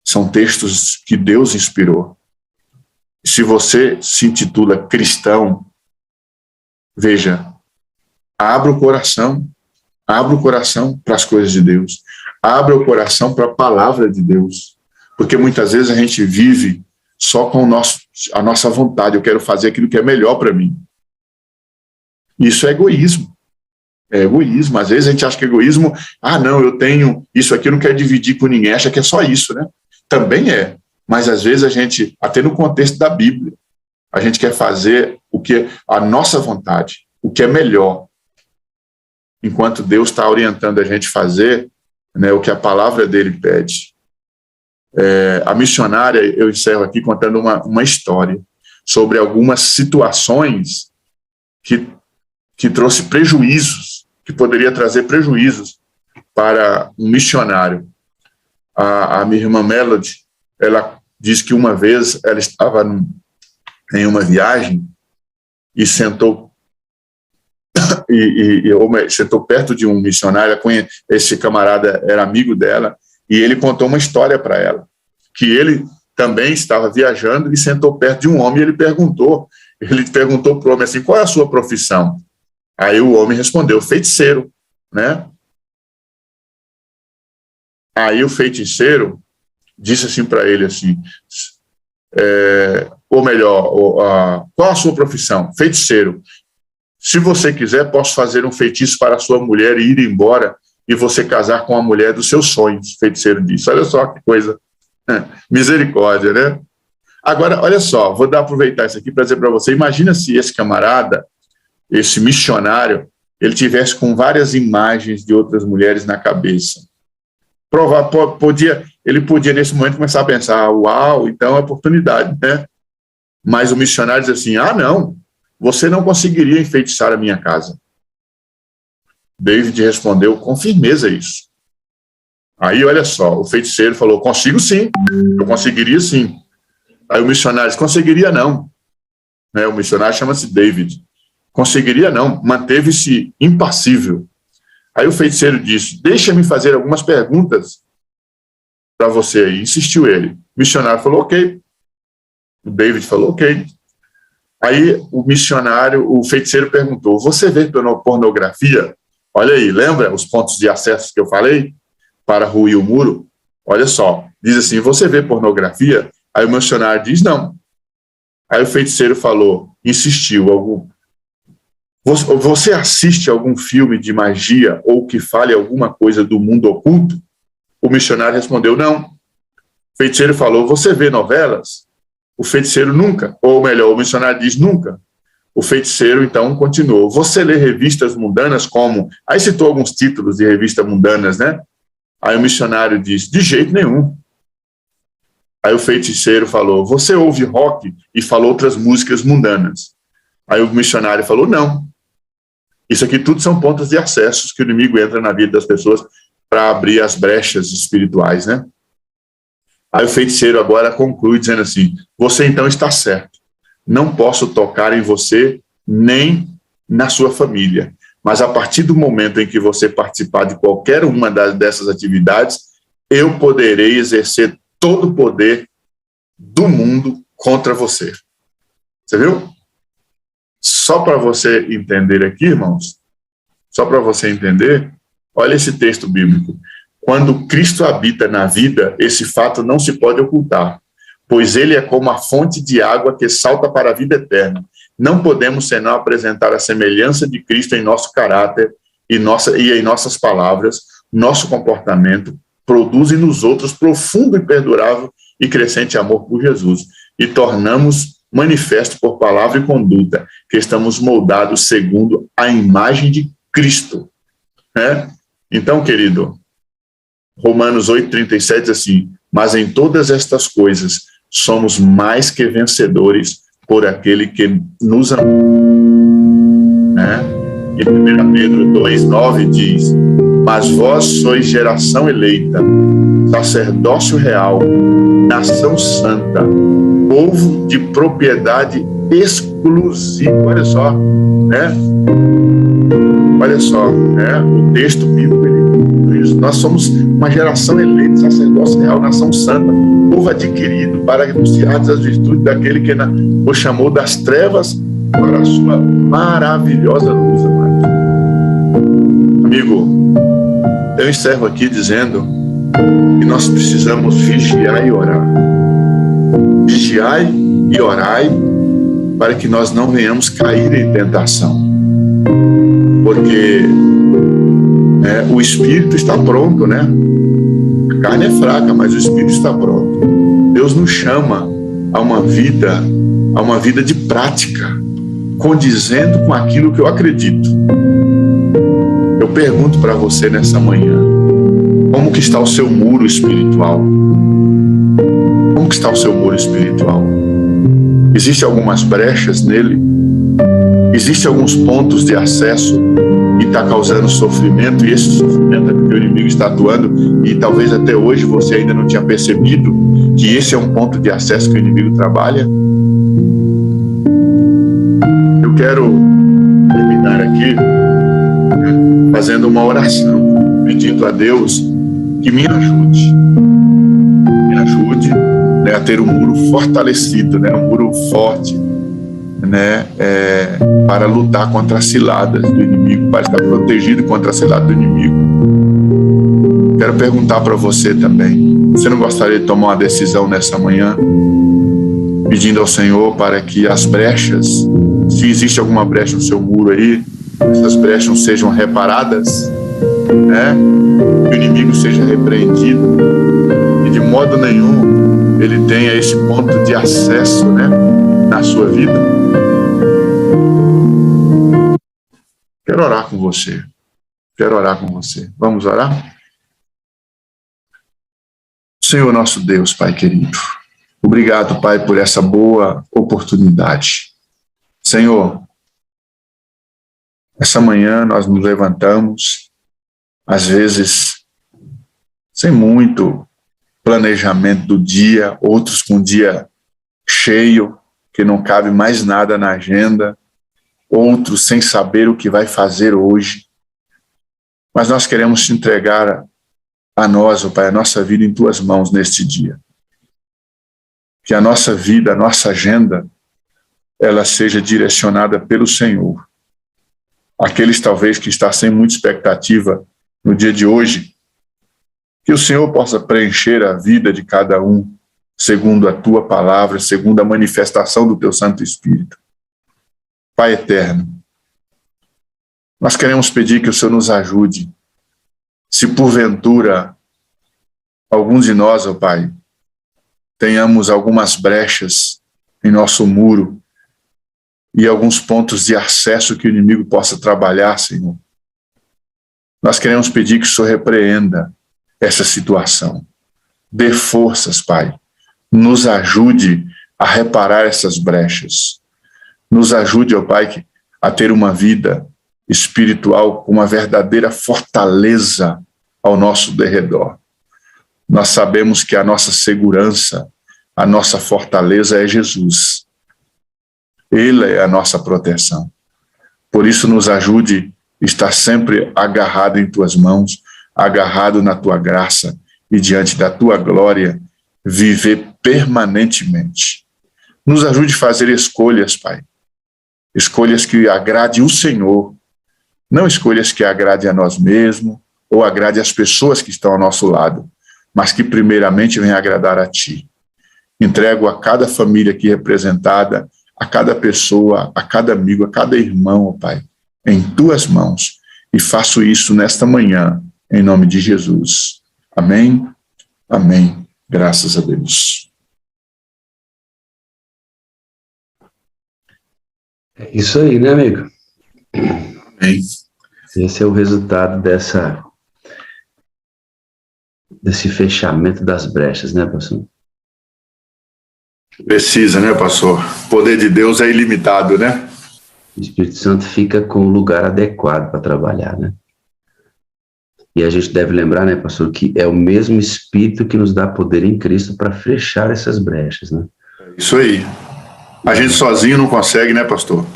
São textos que Deus inspirou. Se você se intitula cristão, veja, abra o coração para as coisas de Deus, abra o coração para a palavra de Deus, porque muitas vezes a gente vive só com a nossa vontade. Eu quero fazer aquilo que é melhor para mim. Isso é egoísmo. É egoísmo. Às vezes a gente acha que egoísmo, não, eu tenho isso aqui, eu não quero dividir com ninguém, acha que é só isso, né? Também é, mas às vezes a gente, até no contexto da Bíblia, a gente quer fazer o que a nossa vontade, o que é melhor, enquanto Deus está orientando a gente fazer, né, o que a palavra dele pede. A missionária, eu encerro aqui contando uma história sobre algumas situações que trouxe prejuízos, que poderia trazer prejuízos para um missionário. A minha irmã Melody, ela diz que uma vez ela estava em uma viagem e sentou sentou perto de um missionário. Esse camarada era amigo dela, e ele contou uma história para ela, que ele também estava viajando e sentou perto de um homem, e ele perguntou para o homem assim: qual é a sua profissão? Aí o homem respondeu: feiticeiro, né? Aí o feiticeiro disse assim para ele assim, ou melhor, qual a sua profissão? Feiticeiro. Se você quiser, posso fazer um feitiço para a sua mulher e ir embora e você casar com a mulher dos seus sonhos, o feiticeiro disse. Olha só que coisa, misericórdia, né? Agora, olha só, vou aproveitar isso aqui para dizer para você, imagina se esse camarada, esse missionário, ele tivesse com várias imagens de outras mulheres na cabeça. Ele podia nesse momento começar a pensar: uau, então é oportunidade, né? Mas o missionário diz assim: não, você não conseguiria enfeitiçar a minha casa. David respondeu com firmeza isso. Aí, olha só, o feiticeiro falou: consigo sim, eu conseguiria sim. Aí o missionário disse: conseguiria não. O missionário chama-se David. Conseguiria não, manteve-se impassível. Aí o feiticeiro disse: deixa-me fazer algumas perguntas para você aí. Insistiu ele. O missionário falou: ok. O David falou: ok. Aí o feiticeiro perguntou: você vê pornografia? Olha aí, lembra os pontos de acesso que eu falei para ruir o muro? Olha só, diz assim: você vê pornografia? Aí o missionário diz: não. Aí o feiticeiro insistiu: você assiste algum filme de magia ou que fale alguma coisa do mundo oculto? O missionário respondeu: não. O feiticeiro falou: você vê novelas? O feiticeiro nunca, ou melhor, o missionário diz: nunca. O feiticeiro então continuou: você lê revistas mundanas como... Aí citou alguns títulos de revistas mundanas, né? Aí o missionário disse: de jeito nenhum. Aí o feiticeiro falou: você ouve rock? E falou outras músicas mundanas. Aí o missionário falou: não. Isso aqui tudo são pontos de acessos que o inimigo entra na vida das pessoas para abrir as brechas espirituais, né? Aí o feiticeiro agora conclui dizendo assim: você então está certo. Não posso tocar em você nem na sua família. Mas a partir do momento em que você participar de qualquer uma dessas atividades, eu poderei exercer todo o poder do mundo contra você. Você viu? Só para você entender aqui, irmãos, só para você entender, olha esse texto bíblico. Quando Cristo habita na vida, esse fato não se pode ocultar, pois ele é como a fonte de água que salta para a vida eterna. Não podemos senão apresentar a semelhança de Cristo em nosso caráter e em nossas palavras. Nosso comportamento produz nos outros profundo e perdurável e crescente amor por Jesus, e tornamos manifesto por palavra e conduta que estamos moldados segundo a imagem de Cristo. Então, querido, Romanos 8,37 diz assim: mas em todas estas coisas somos mais que vencedores por aquele que nos amou. E 1 Pedro 2,9 diz: mas vós sois geração eleita, sacerdócio real, nação santa, povo de propriedade exclusiva. Olha só, né? Olha só, né? O texto bíblico, nós somos uma geração eleita, sacerdócio real, nação santa, povo adquirido para anunciar as virtudes daquele que o chamou das trevas para a sua maravilhosa luz, amado. Amigo, eu encerro aqui dizendo que nós precisamos vigiar e orar. Vigiai e orai para que nós não venhamos cair em tentação. Porque o espírito está pronto, né? A carne é fraca, mas o espírito está pronto. Deus nos chama a uma vida de prática, condizendo com aquilo que eu acredito. Eu pergunto para você nessa manhã, como que está o seu muro espiritual? Como que está o seu muro espiritual? Existem algumas brechas nele? Existem alguns pontos de acesso que está causando sofrimento, e esse sofrimento é porque o inimigo está atuando, e talvez até hoje você ainda não tinha percebido que esse é um ponto de acesso que o inimigo trabalha? Eu quero terminar aqui fazendo uma oração, pedindo a Deus que me ajude a ter um muro fortalecido, um muro forte, para lutar contra as ciladas do inimigo, para estar protegido contra as ciladas do inimigo. Quero perguntar para você também, você não gostaria de tomar uma decisão nessa manhã, pedindo ao Senhor para que as brechas, se existe alguma brecha no seu muro aí, essas brechas sejam reparadas, que o inimigo seja repreendido e de modo nenhum ele tenha esse ponto de acesso, na sua vida. Quero orar com você. Vamos orar? Senhor nosso Deus, Pai querido, obrigado, Pai, por essa boa oportunidade. Senhor, essa manhã nós nos levantamos, às vezes, sem muito planejamento do dia, outros com o dia cheio, que não cabe mais nada na agenda, outros sem saber o que vai fazer hoje. Mas nós queremos te entregar a nós, ó Pai, a nossa vida em tuas mãos neste dia. Que a nossa vida, a nossa agenda, ela seja direcionada pelo Senhor. Aqueles talvez que estão sem muita expectativa no dia de hoje, que o Senhor possa preencher a vida de cada um, segundo a tua palavra, segundo a manifestação do teu Santo Espírito. Pai eterno, nós queremos pedir que o Senhor nos ajude. Se porventura alguns de nós, ó Pai, tenhamos algumas brechas em nosso muro e alguns pontos de acesso que o inimigo possa trabalhar, Senhor, nós queremos pedir que o Senhor repreenda essa situação. Dê forças, Pai. Nos ajude a reparar essas brechas. Nos ajude, ó Pai, a ter uma vida espiritual com uma verdadeira fortaleza ao nosso derredor. Nós sabemos que a nossa segurança, a nossa fortaleza é Jesus. Ele é a nossa proteção. Por isso, nos ajude a estar sempre agarrado em tuas mãos, agarrado na tua graça e diante da tua glória, viver permanentemente. Nos ajude a fazer escolhas, Pai. Escolhas que agrade o Senhor, não escolhas que agrade a nós mesmos ou agrade as pessoas que estão ao nosso lado, mas que primeiramente venham agradar a Ti. Entrego a cada família aqui representada, a cada pessoa, a cada amigo, a cada irmão, ó Pai, em Tuas mãos, e faço isso nesta manhã, em nome de Jesus. Amém? Amém. Graças a Deus. É isso aí, né, amigo? Amém. Esse é o resultado desse fechamento das brechas, né, pastor? Precisa, né, pastor? O poder de Deus é ilimitado, né? O Espírito Santo fica com o lugar adequado para trabalhar, né? E a gente deve lembrar, né, pastor, que é o mesmo Espírito que nos dá poder em Cristo para fechar essas brechas, né? É Isso aí. A gente sozinho não consegue, né, pastor?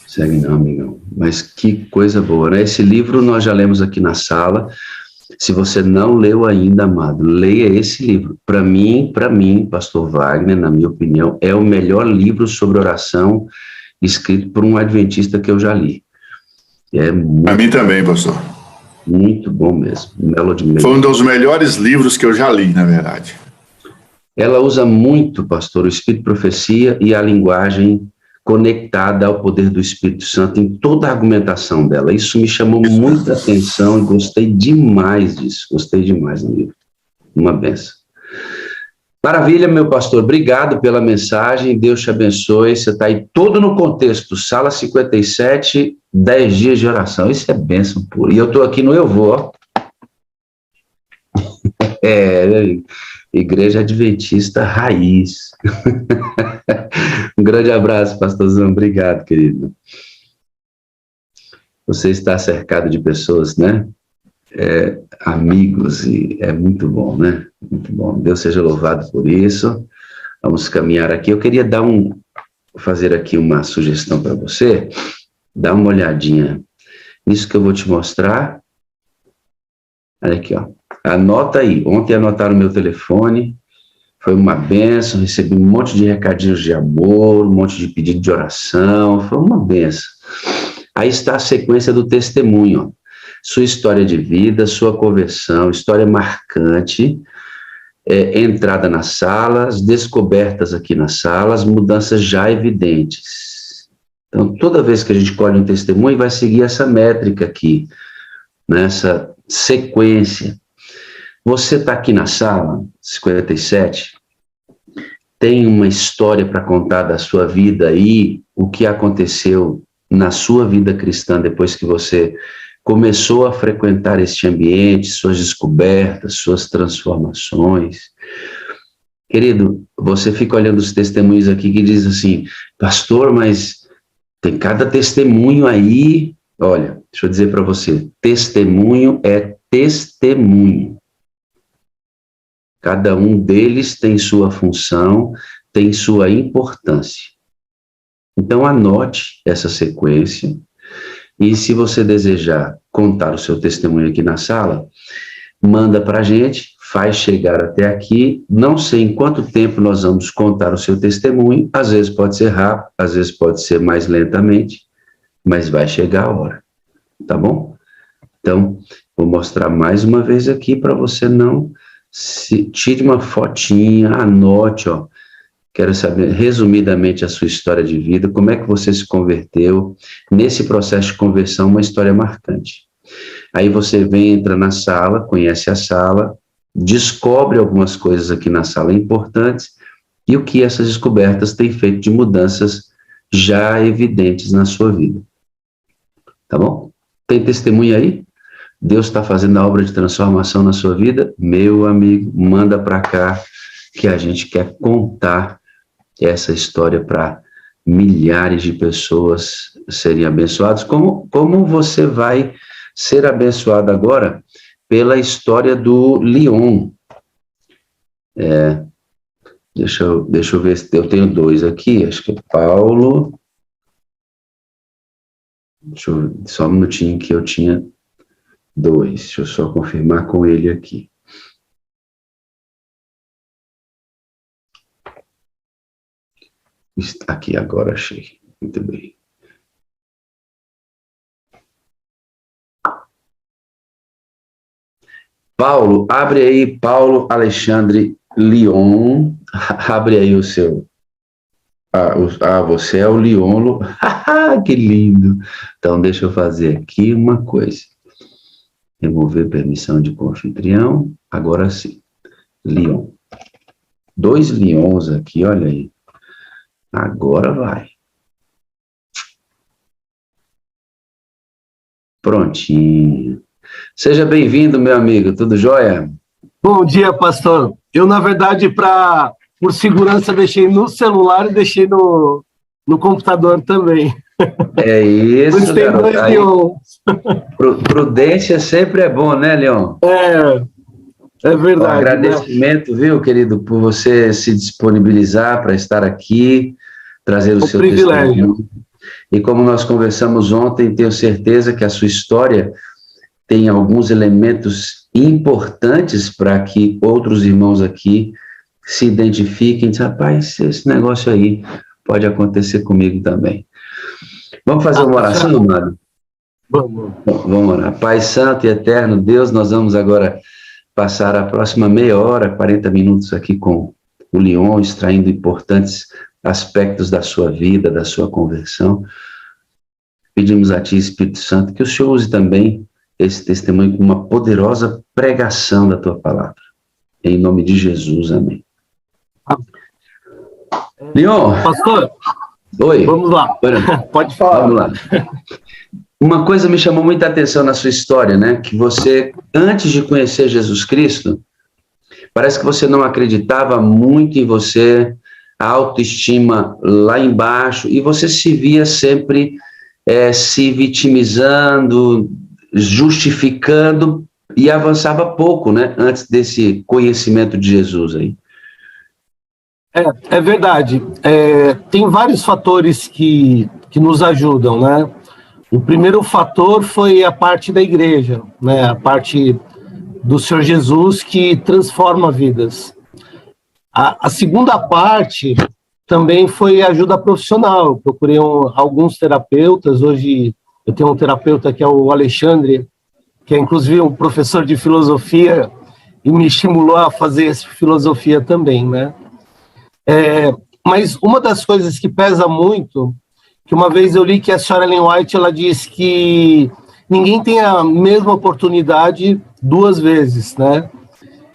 Segue não, amigão. Mas que coisa boa, né? Esse livro nós já lemos aqui na sala. Se você não leu ainda, amado, leia esse livro. Para mim, pastor Wagner, na minha opinião, é o melhor livro sobre oração escrito por um adventista que eu já li. Para mim também, pastor. Muito bom mesmo. Foi um dos melhores livros que eu já li, na verdade. Ela usa muito, pastor, o Espírito Profecia e a linguagem conectada ao poder do Espírito Santo em toda a argumentação dela. Isso me chamou muita atenção e gostei demais disso. Gostei demais do livro. Uma benção. Maravilha, meu pastor. Obrigado pela mensagem. Deus te abençoe. Você está aí todo no contexto. Sala 57, 10 dias de oração. Isso é bênção pura. E eu estou aqui no Eu Vou, ó. Igreja Adventista Raiz. Um grande abraço, pastorzão. Obrigado, querido. Você está cercado de pessoas, né? Amigos, e é muito bom, né? Muito bom. Deus seja louvado por isso. Vamos caminhar aqui. Eu queria fazer aqui uma sugestão para você. Dá uma olhadinha nisso que eu vou te mostrar. Olha aqui, ó. Anota aí. Ontem anotaram no meu telefone. Foi uma bênção. Recebi um monte de recadinhos de amor, um monte de pedido de oração. Foi uma bênção. Aí está a sequência do testemunho, ó. Sua história de vida, sua conversão, história marcante, entrada nas salas, descobertas aqui nas salas, mudanças já evidentes. Então, toda vez que a gente colhe um testemunho, vai seguir essa métrica aqui, nessa sequência. Você está aqui na sala 57, tem uma história para contar da sua vida aí, o que aconteceu na sua vida cristã depois que você começou a frequentar este ambiente, suas descobertas, suas transformações. Querido, você fica olhando os testemunhos aqui que diz assim, pastor, mas tem cada testemunho aí. Olha, deixa eu dizer para você, testemunho é testemunho. Cada um deles tem sua função, tem sua importância. Então, anote essa sequência. E se você desejar contar o seu testemunho aqui na sala, manda para a gente, faz chegar até aqui. Não sei em quanto tempo nós vamos contar o seu testemunho. Às vezes pode ser rápido, às vezes pode ser mais lentamente, mas vai chegar a hora, tá bom? Então, vou mostrar mais uma vez aqui para você não tire uma fotinha, anote, ó. Quero saber, resumidamente, a sua história de vida, como é que você se converteu, nesse processo de conversão, uma história marcante. Aí você entra na sala, conhece a sala, descobre algumas coisas aqui na sala importantes, e o que essas descobertas têm feito de mudanças já evidentes na sua vida. Tá bom? Tem testemunho aí? Deus está fazendo a obra de transformação na sua vida? Meu amigo, manda para cá, que a gente quer contar essa história para milhares de pessoas serem abençoadas. Como você vai ser abençoado agora pela história do Leon? Deixa eu ver se eu tenho dois aqui, acho que é Paulo. Só um minutinho que eu tinha dois, deixa eu só confirmar com ele aqui. Aqui agora, achei. Muito bem. Paulo, abre aí, Paulo Alexandre Leon. Abre aí o seu. Você é o Leon. Que lindo. Então, deixa eu fazer aqui uma coisa. Remover permissão de co-anfitrião. Agora sim. Leon. 2 Leons aqui, olha aí. Agora vai. Prontinho. Seja bem-vindo, meu amigo. Tudo jóia? Bom dia, pastor. Eu, na verdade, por segurança, deixei no celular e deixei no computador também. É isso, Mas tem garoto. 2 Leons. Prudência sempre é bom, né, Leon? É verdade. Agradecimento, viu, querido, por você se disponibilizar para estar aqui, trazer o seu privilégio. testemunho. E como nós conversamos ontem, tenho certeza que a sua história tem alguns elementos importantes para que outros irmãos aqui se identifiquem e dizem, rapaz, esse negócio aí pode acontecer comigo também. Vamos fazer uma oração, amado? Vamos. Vamos orar. Pai Santo e Eterno Deus, nós vamos agora passar a próxima meia hora, 40 minutos aqui com o Leon, extraindo importantes aspectos da sua vida, da sua conversão. Pedimos a Ti, Espírito Santo, que o Senhor use também esse testemunho com uma poderosa pregação da Tua palavra. Em nome de Jesus, amém. Leon. Pastor. Oi. Vamos lá. Pode falar. Vamos lá. Uma coisa me chamou muita atenção na sua história, né? Que você, antes de conhecer Jesus Cristo, parece que você não acreditava muito em você, a autoestima lá embaixo, e você se via sempre se vitimizando, justificando, e avançava pouco, né? Antes desse conhecimento de Jesus aí. É verdade. Tem vários fatores que nos ajudam, né? O primeiro fator foi a parte da igreja, né? A parte do Senhor Jesus que transforma vidas. A segunda parte também foi ajuda profissional. Eu procurei alguns terapeutas. Hoje eu tenho um terapeuta que é o Alexandre, que é inclusive um professor de filosofia e me estimulou a fazer filosofia também, né? Mas uma das coisas que pesa muito, que uma vez eu li que a senhora Ellen White, ela diz que ninguém tem a mesma oportunidade duas vezes, né?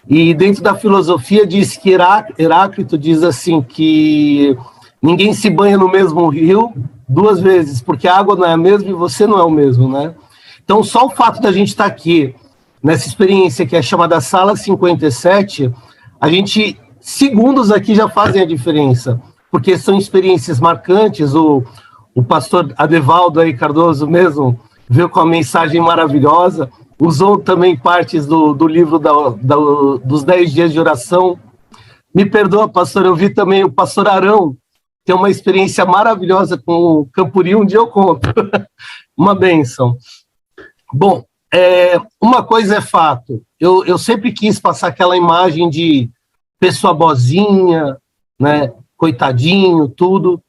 E dentro da filosofia diz que Heráclito diz assim que ninguém se banha no mesmo rio duas vezes, porque a água não é a mesma e você não é o mesmo, né? Então só o fato da gente estar aqui, nessa experiência que é chamada Sala 57, a gente, segundos aqui já fazem a diferença, porque são experiências marcantes. O pastor Adevaldo aí, Cardoso mesmo, veio com uma mensagem maravilhosa, usou também partes do livro dos 10 dias de oração. Me perdoa, pastor, eu vi também o pastor Arão, tem uma experiência maravilhosa com o Campuri, um dia eu conto. Uma bênção. Bom, uma coisa é fato, eu sempre quis passar aquela imagem de pessoa boazinha, né, coitadinho, tudo,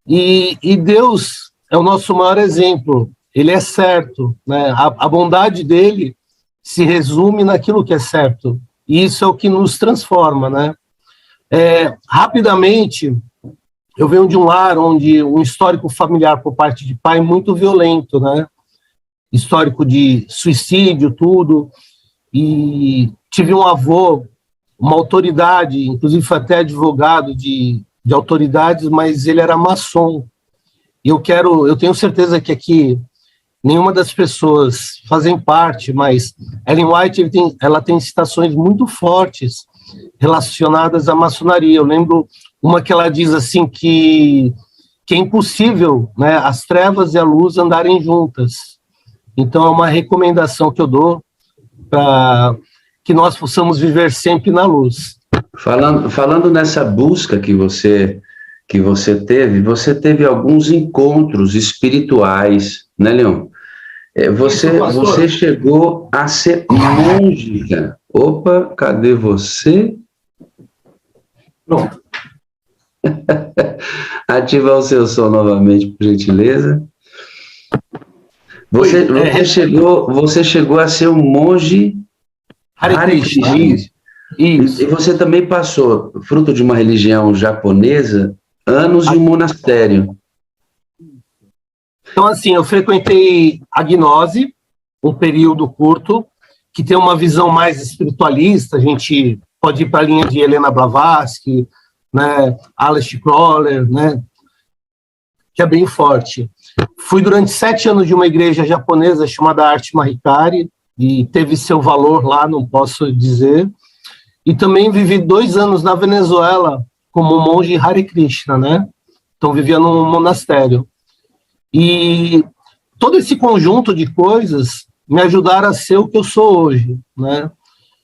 e Deus é o nosso maior exemplo. Ele é certo, né? A bondade dele se resume naquilo que é certo, e isso é o que nos transforma, né? Rapidamente, eu venho de um lar onde um histórico familiar por parte de pai muito violento, né? Histórico de suicídio, tudo, e tive um avô, uma autoridade, inclusive foi até advogado de autoridades, mas ele era maçom. E eu tenho certeza que aqui nenhuma das pessoas fazem parte, mas Ellen White ela tem citações muito fortes relacionadas à maçonaria. Eu lembro uma que ela diz assim que é impossível, né, as trevas e a luz andarem juntas. Então é uma recomendação que eu dou para que nós possamos viver sempre na luz. Falando nessa busca que você teve alguns encontros espirituais, né, Leon? Você chegou a ser monge, cara. Opa, cadê você? Pronto. Ativar o seu som novamente, por gentileza. Você chegou a ser um monge Hare Krishna. Isso. E você também passou, fruto de uma religião japonesa, anos em um monastério. Então, assim, eu frequentei a Gnose, um período curto, que tem uma visão mais espiritualista. A gente pode ir para a linha de Helena Blavatsky, né, Aleister Crowley, né, que é bem forte. Fui durante 7 anos de uma igreja japonesa chamada Arte Mahikari, e teve seu valor lá, não posso dizer. E também vivi 2 anos na Venezuela como monge Hare Krishna, né? Então vivia num monastério. E todo esse conjunto de coisas me ajudaram a ser o que eu sou hoje, né?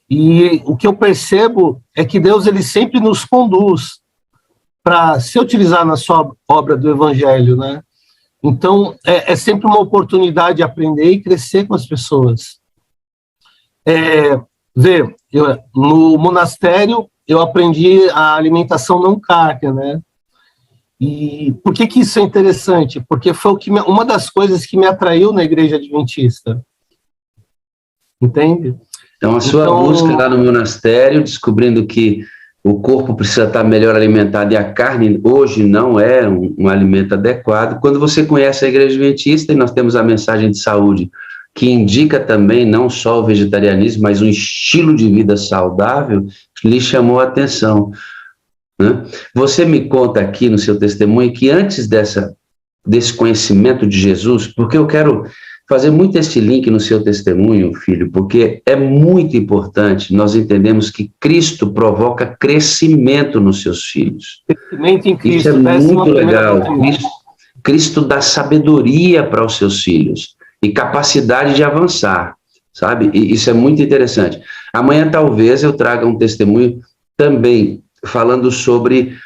E o que eu percebo é que Deus ele sempre nos conduz para se utilizar na sua obra do Evangelho, né? Então, é sempre uma oportunidade de aprender e crescer com as pessoas. No monastério, eu aprendi a alimentação não carne, né? E por que isso é interessante? Porque foi uma das coisas que me atraiu na Igreja Adventista. Entende? Então, a sua busca lá no monastério, descobrindo que o corpo precisa estar melhor alimentado e a carne hoje não é um alimento adequado. Quando você conhece a Igreja Adventista, e nós temos a mensagem de saúde, que indica também não só o vegetarianismo, mas um estilo de vida saudável, lhe chamou a atenção, né? Você me conta aqui no seu testemunho que antes desse conhecimento de Jesus, porque eu quero fazer muito esse link no seu testemunho, filho, porque é muito importante nós entendemos que Cristo provoca crescimento nos seus filhos. Crescimento em Cristo. Isso é muito legal. Cristo dá sabedoria para os seus filhos e capacidade de avançar, sabe? E isso é muito interessante. Amanhã talvez eu traga um testemunho também falando sobre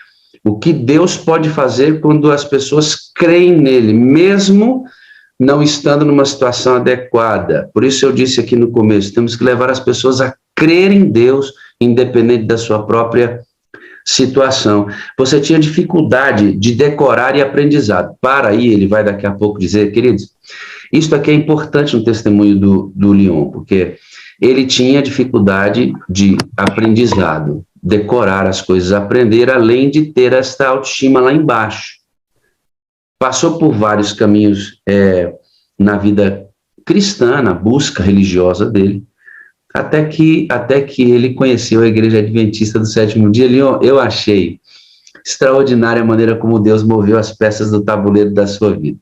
o que Deus pode fazer quando as pessoas creem nele, mesmo não estando numa situação adequada. Por isso eu disse aqui no começo, temos que levar as pessoas a crer em Deus, independente da sua própria situação. Você tinha dificuldade de decorar e aprendizado. Para aí, ele vai daqui a pouco dizer, queridos, isso aqui é importante no testemunho do Leon, porque ele tinha dificuldade de aprendizado, decorar as coisas, aprender, além de ter esta autoestima lá embaixo. Passou por vários caminhos na vida cristã, na busca religiosa dele, até que ele conheceu a Igreja Adventista do Sétimo Dia. Leon, eu achei extraordinária a maneira como Deus moveu as peças do tabuleiro da sua vida.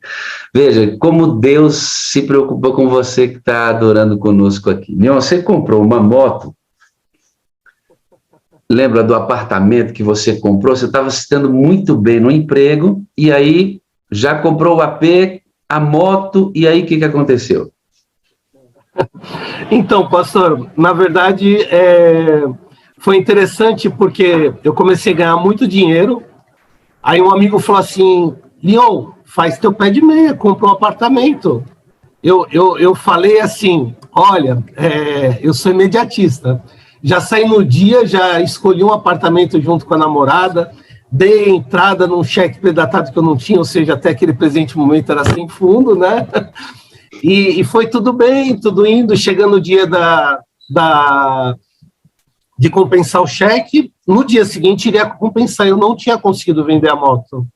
Veja, como Deus se preocupa com você que está adorando conosco aqui. Leon, você comprou uma moto, lembra do apartamento que você comprou? Você estava se dando muito bem no emprego, e aí já comprou o AP, a moto, e aí o que aconteceu? Então, pastor, na verdade, foi interessante porque eu comecei a ganhar muito dinheiro, aí um amigo falou assim, Leon, faz teu pé de meia, compra um apartamento. Eu falei assim, olha, eu sou imediatista, já saí no dia, já escolhi um apartamento junto com a namorada, dei entrada num cheque predatado que eu não tinha, ou seja, até aquele presente momento era sem fundo, né? E foi tudo bem, tudo indo, chegando o dia de compensar o cheque, no dia seguinte iria compensar, eu não tinha conseguido vender a moto.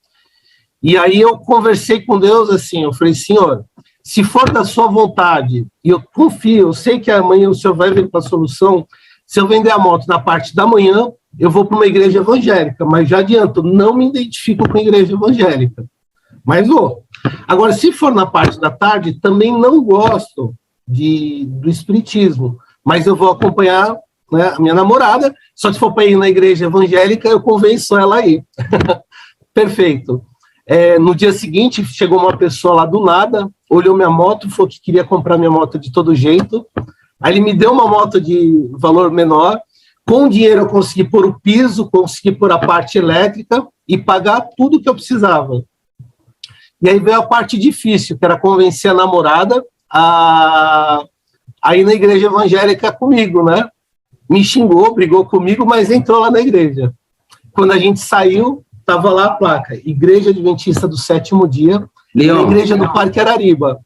E aí eu conversei com Deus assim, eu falei, Senhor, se for da sua vontade, e eu confio, eu sei que amanhã o Senhor vai vir com a solução, se eu vender a moto na parte da manhã, eu vou para uma igreja evangélica, mas já adianto, não me identifico com a igreja evangélica, mas vou. Agora, se for na parte da tarde, também não gosto do espiritismo, mas eu vou acompanhar, né, a minha namorada, só se for para ir na igreja evangélica, eu convenço ela a ir. Perfeito. No dia seguinte, chegou uma pessoa lá do nada, olhou minha moto, falou que queria comprar minha moto de todo jeito, aí ele me deu uma moto de valor menor, com o dinheiro eu consegui pôr o piso, consegui pôr a parte elétrica e pagar tudo que eu precisava. E aí veio a parte difícil, que era convencer a namorada a ir na igreja evangélica comigo, né? Me xingou, brigou comigo, mas entrou lá na igreja. Quando a gente saiu, estava lá a placa, Igreja Adventista do Sétimo Dia, Leon, na igreja do Parque Arariba.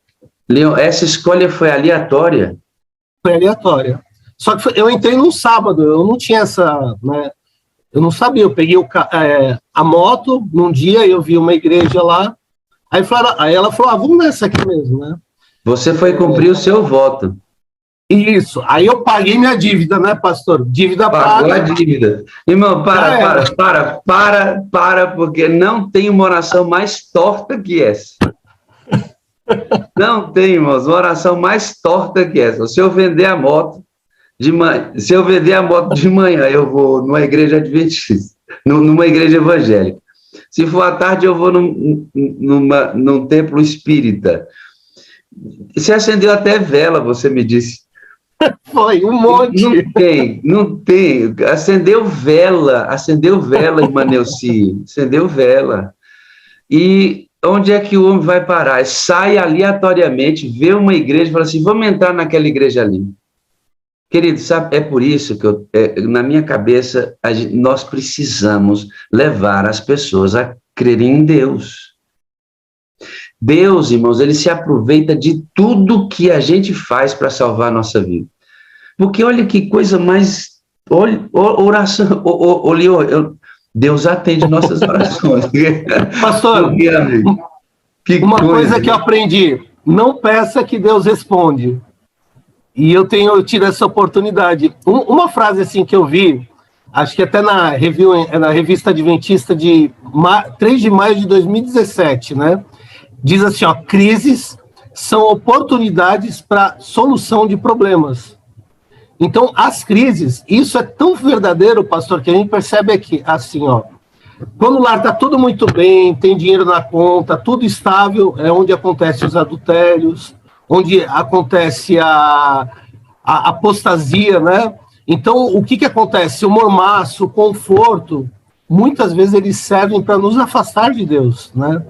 Leon, essa escolha foi aleatória? Foi aleatória. Só que eu entrei num sábado, eu não tinha essa, né? Eu não sabia, eu peguei a moto, num dia eu vi uma igreja lá, aí ela falou, vamos nessa aqui mesmo, né? Você foi cumprir o seu voto. Isso, aí eu paguei minha dívida, né, pastor? Dívida Pagou paga. a dívida. Irmão, para, porque não tem uma oração mais torta que essa. Não tem, irmãos, uma oração mais torta que essa. Se eu vender a moto de manhã, eu vou numa igreja adventista, numa igreja evangélica. Se for à tarde, eu vou num templo espírita. Você acendeu até vela, você me disse. Foi, um monte. Não tem. Acendeu vela, irmã Neuci, acendeu vela. E onde é que o homem vai parar? Sai aleatoriamente, vê uma igreja e fala assim, vamos entrar naquela igreja ali. Querido, sabe, é por isso que na minha cabeça, nós precisamos levar as pessoas a crerem em Deus. Deus, irmãos, ele se aproveita de tudo que a gente faz para salvar a nossa vida. Porque olha que coisa mais... oração... Deus atende nossas orações. Pastor, uma coisa que eu aprendi, não peça que Deus responde. E eu tive essa oportunidade. Uma frase assim que eu vi, acho que até na revista Adventista de 3 de maio de 2017, né? Diz assim, ó, crises são oportunidades para solução de problemas. Então, as crises, isso é tão verdadeiro, pastor, que a gente percebe aqui, assim, ó, quando o lar está tudo muito bem, tem dinheiro na conta, tudo estável, é onde acontecem os adultérios, onde acontece a apostasia, né? Então, o que acontece? O mormaço, o conforto, muitas vezes eles servem para nos afastar de Deus, né?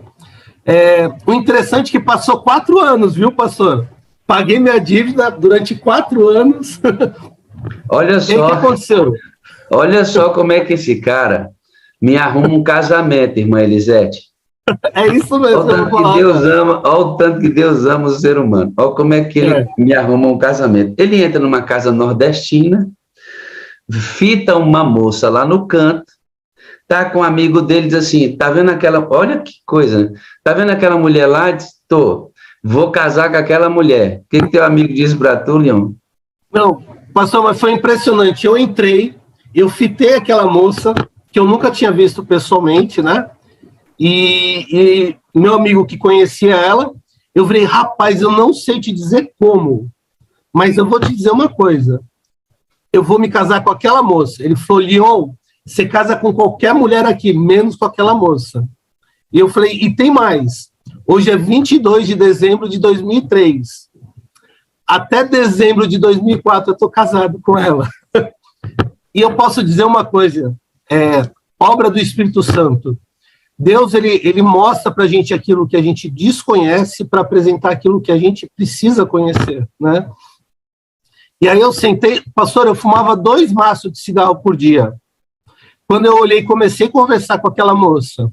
O interessante é que passou 4 anos, viu, pastor? Paguei minha dívida durante 4 anos. Olha só. O que aconteceu? Olha só como é que esse cara me arruma um casamento, irmã Elisete. É isso mesmo. Olha o tanto que Deus ama o ser humano. Olha como é que ele me arruma um casamento. Ele entra numa casa nordestina, fita uma moça lá no canto, tá com um amigo dele, diz assim, tá vendo aquela... Olha que coisa, tá vendo aquela mulher lá? Diz, tô. Vou casar com aquela mulher. O que teu amigo disse para tu, Leão? Não, pastor, mas foi impressionante. Eu entrei, eu fitei aquela moça, que eu nunca tinha visto pessoalmente, né? E meu amigo que conhecia ela, eu falei, rapaz, eu não sei te dizer como, mas eu vou te dizer uma coisa. Eu vou me casar com aquela moça. Ele falou, Leon, você casa com qualquer mulher aqui, menos com aquela moça. E eu falei, e tem mais. Hoje é 22 de dezembro de 2003. Até dezembro de 2004 eu estou casado com ela. E eu posso dizer uma coisa, obra do Espírito Santo. Deus, ele mostra para a gente aquilo que a gente desconhece para apresentar aquilo que a gente precisa conhecer, né? E aí eu sentei, pastor, eu fumava 2 maços de cigarro por dia. Quando eu olhei, comecei a conversar com aquela moça,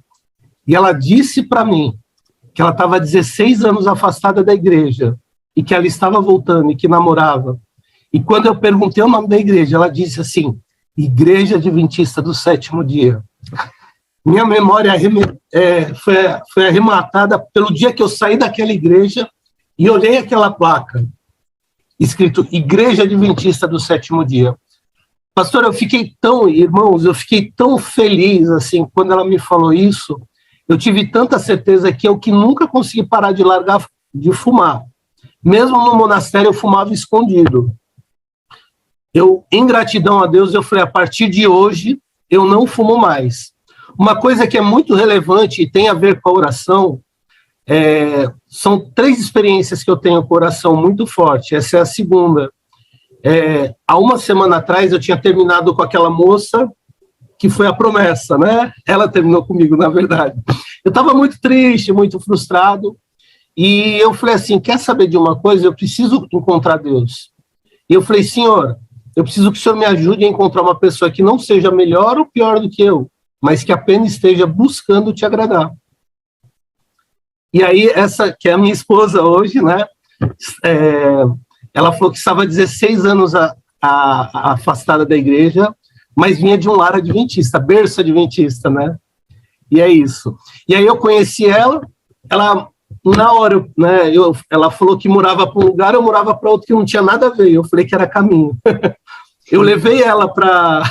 e ela disse para mim que ela estava 16 anos afastada da igreja, e que ela estava voltando, e que namorava. E quando eu perguntei o nome da igreja, ela disse assim, Igreja Adventista do Sétimo Dia. Minha memória foi arrematada pelo dia que eu saí daquela igreja e olhei aquela placa, escrito Igreja Adventista do Sétimo Dia. Pastor, irmãos, eu fiquei tão feliz, assim, quando ela me falou isso, eu tive tanta certeza que eu que nunca consegui parar de largar de fumar. Mesmo no monastério, eu fumava escondido. Em gratidão a Deus, eu falei, a partir de hoje, eu não fumo mais. Uma coisa que é muito relevante e tem a ver com a oração, são 3 experiências que eu tenho com oração muito forte. Essa é a segunda. Há 1 semana atrás, eu tinha terminado com aquela moça, que foi a promessa, né? Ela terminou comigo, na verdade. Eu estava muito triste, muito frustrado, e eu falei assim, quer saber de uma coisa? Eu preciso encontrar Deus. E eu falei, Senhor, eu preciso que o Senhor me ajude a encontrar uma pessoa que não seja melhor ou pior do que eu, mas que apenas esteja buscando te agradar. E aí, essa que é a minha esposa hoje, né? Ela falou que estava 16 anos afastada da igreja, mas vinha de um lar adventista, berço adventista, né? E é isso. E aí eu conheci ela na hora, né? Ela falou que morava para um lugar, eu morava para outro que não tinha nada a ver. Eu falei que era caminho. Eu levei ela para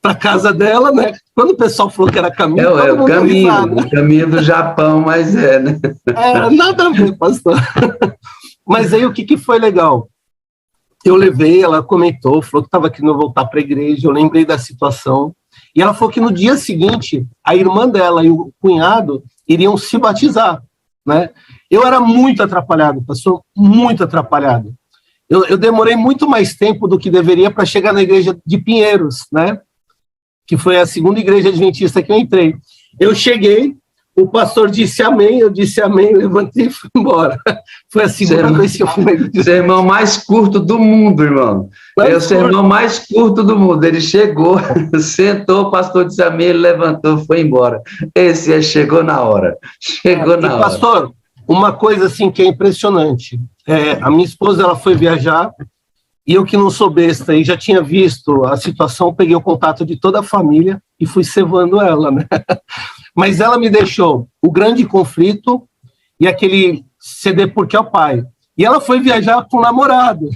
a casa dela, né? Quando o pessoal falou que era caminho, todo mundo risado, né? O caminho do Japão, mas né? Nada a ver, pastor. Mas aí o que foi legal? Eu levei, ela comentou, falou que estava querendo voltar para a igreja, eu lembrei da situação, e ela falou que no dia seguinte, a irmã dela e o cunhado iriam se batizar, né? Eu era muito atrapalhado, pastor, muito atrapalhado. eu demorei muito mais tempo do que deveria para chegar na igreja de Pinheiros, né? Que foi a segunda igreja adventista que eu entrei. Eu cheguei, o pastor disse amém, eu disse amém, levantei e fui embora. Foi a segunda vez que eu fui na igreja. Sermão mais curto do mundo, irmão. É o sermão mais curto do mundo. Ele chegou, sentou, o pastor disse amém, ele levantou, foi embora. Esse chegou na hora. Chegou na hora. Pastor, uma coisa assim que é impressionante. A minha esposa, ela foi viajar, e eu que não sou besta e já tinha visto a situação, peguei o contato de toda a família e fui cevando ela, né? Mas ela me deixou O Grande Conflito e aquele CD Porque é o Pai. E ela foi viajar com o namorado.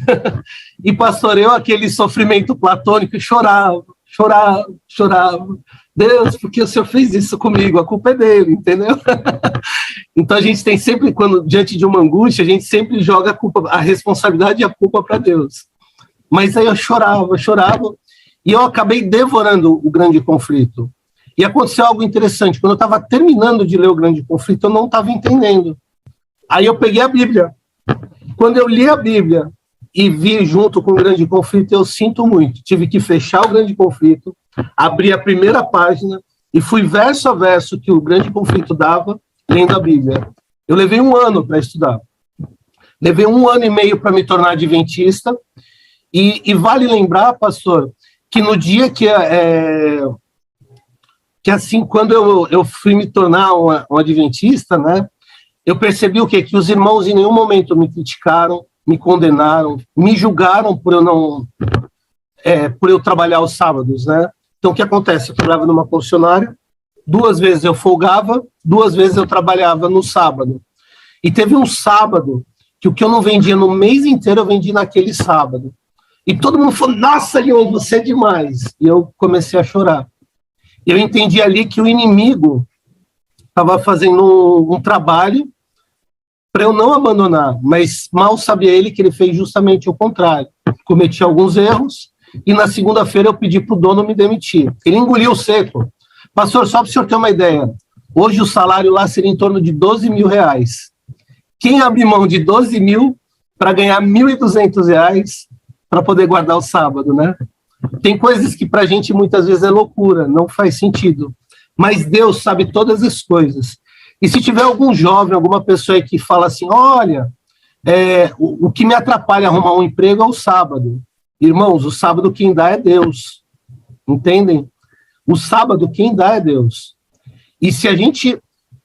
E pastoreou aquele sofrimento platônico e chorava. Deus, porque o Senhor fez isso comigo? A culpa é dele, entendeu? Então a gente tem sempre, quando diante de uma angústia, a gente sempre joga a responsabilidade e a culpa para Deus. Mas aí eu chorava, e eu acabei devorando O Grande Conflito. E aconteceu algo interessante. Quando eu estava terminando de ler O Grande Conflito, eu não estava entendendo. Aí eu peguei a Bíblia. Quando eu li a Bíblia e vi junto com O Grande Conflito, eu sinto muito. Tive que fechar O Grande Conflito, abrir a primeira página e fui verso a verso que O Grande Conflito dava, lendo a Bíblia. Eu levei 1 ano para estudar. Levei 1 ano e meio para me tornar adventista. E vale lembrar, pastor, que no dia que assim, quando eu fui me tornar um adventista, né, eu percebi o quê? Que os irmãos em nenhum momento me criticaram, me condenaram, me julgaram por eu trabalhar aos sábados, né? Então, o que acontece? Eu trabalhava numa concessionária, 2 vezes eu folgava, 2 vezes eu trabalhava no sábado. E teve um sábado que o que eu não vendia no mês inteiro, eu vendi naquele sábado. E todo mundo falou, nossa, Leon, você é demais. E eu comecei a chorar. E eu entendi ali que o inimigo estava fazendo um trabalho para eu não abandonar, mas mal sabia ele que ele fez justamente o contrário. Cometi alguns erros e na segunda-feira eu pedi para o dono me demitir. Ele engoliu seco. Pastor, só para o senhor ter uma ideia, hoje o salário lá seria em torno de R$12.000. Quem abre mão de 12 mil para ganhar R$1.200 para poder guardar o sábado, né? Tem coisas que para a gente muitas vezes é loucura, não faz sentido. Mas Deus sabe todas as coisas. E se tiver algum jovem, alguma pessoa aí que fala assim, olha, o que me atrapalha arrumar um emprego é o sábado. Irmãos, o sábado quem dá é Deus. Entendem? O sábado quem dá é Deus. E se a gente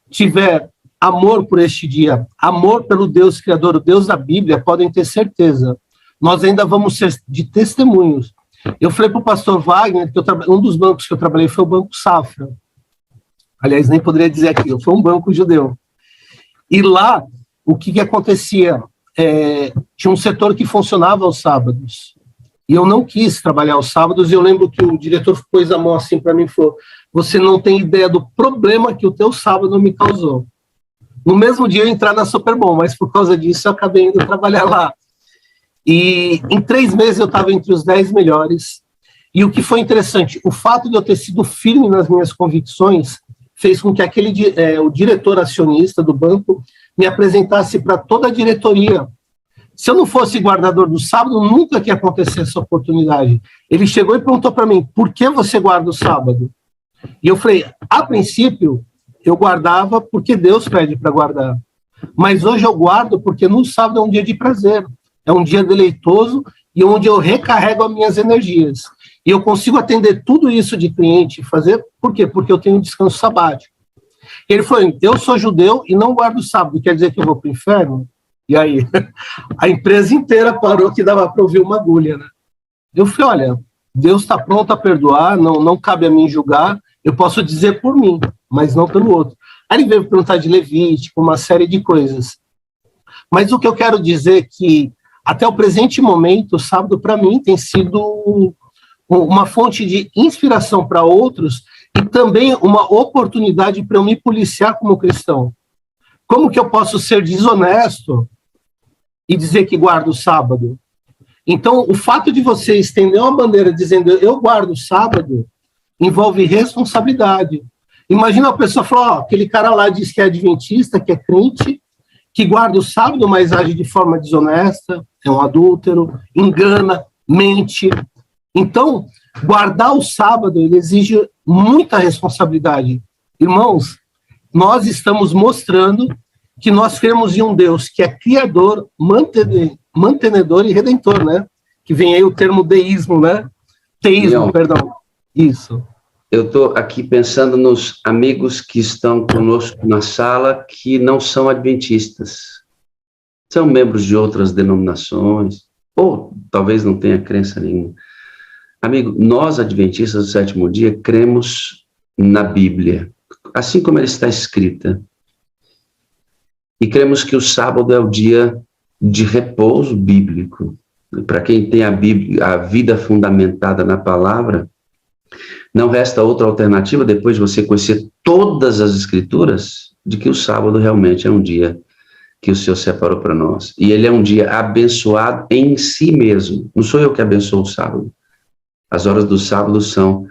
tiver amor por este dia, amor pelo Deus Criador, o Deus da Bíblia, podem ter certeza, nós ainda vamos ser de testemunhos. Eu falei para o pastor Wagner, que um dos bancos que eu trabalhei foi o Banco Safra. Aliás, nem poderia dizer aquilo, foi um banco judeu. E lá, o que acontecia? Tinha um setor que funcionava aos sábados. E eu não quis trabalhar aos sábados, e eu lembro que o diretor pôs a mão assim para mim e falou, você não tem ideia do problema que o teu sábado me causou. No mesmo dia eu entrar na Superbom, mas por causa disso eu acabei indo trabalhar lá. E em 3 meses eu estava entre os 10 melhores. E o que foi interessante, o fato de eu ter sido firme nas minhas convicções fez com que o diretor acionista do banco me apresentasse para toda a diretoria. Se eu não fosse guardador do sábado, nunca que ia acontecer essa oportunidade. Ele chegou e perguntou para mim, por que você guarda o sábado? E eu falei, a princípio, eu guardava porque Deus pede para guardar. Mas hoje eu guardo porque no sábado é um dia de prazer. É um dia deleitoso e onde eu recarrego as minhas energias. E eu consigo atender tudo isso de cliente e fazer, por quê? Porque eu tenho um descanso sabático. Ele falou, eu sou judeu e não guardo sábado, quer dizer que eu vou para o inferno? E aí, a empresa inteira parou que dava para ouvir uma agulha, né? Eu falei, olha, Deus está pronto a perdoar, não cabe a mim julgar, eu posso dizer por mim, mas não pelo outro. Aí ele veio perguntar de Levítico, uma série de coisas. Mas o que eu quero dizer é que, até o presente momento, o sábado, para mim, tem sido uma fonte de inspiração para outros e também uma oportunidade para eu me policiar como cristão. Como que eu posso ser desonesto e dizer que guardo o sábado? Então, o fato de você estender uma bandeira dizendo eu guardo o sábado envolve responsabilidade. Imagina a pessoa falar, aquele cara lá diz que é adventista, que é crente, que guarda o sábado, mas age de forma desonesta, é um adúltero, engana, mente. Então, guardar o sábado, ele exige muita responsabilidade. Irmãos, nós estamos mostrando que nós cremos em um Deus que é criador, mantenedor e redentor, né? Que vem aí o termo deísmo, né? Teísmo, perdão. Isso. Eu estou aqui pensando nos amigos que estão conosco na sala que não são adventistas. São membros de outras denominações, ou talvez não tenha crença nenhuma. Amigo, nós adventistas do sétimo dia cremos na Bíblia, assim como ela está escrita. E cremos que o sábado é o dia de repouso bíblico. Para quem tem a vida fundamentada na palavra, não resta outra alternativa, depois de você conhecer todas as escrituras, de que o sábado realmente é um dia que o Senhor separou para nós. E ele é um dia abençoado em si mesmo. Não sou eu que abençoo o sábado. As horas do sábado são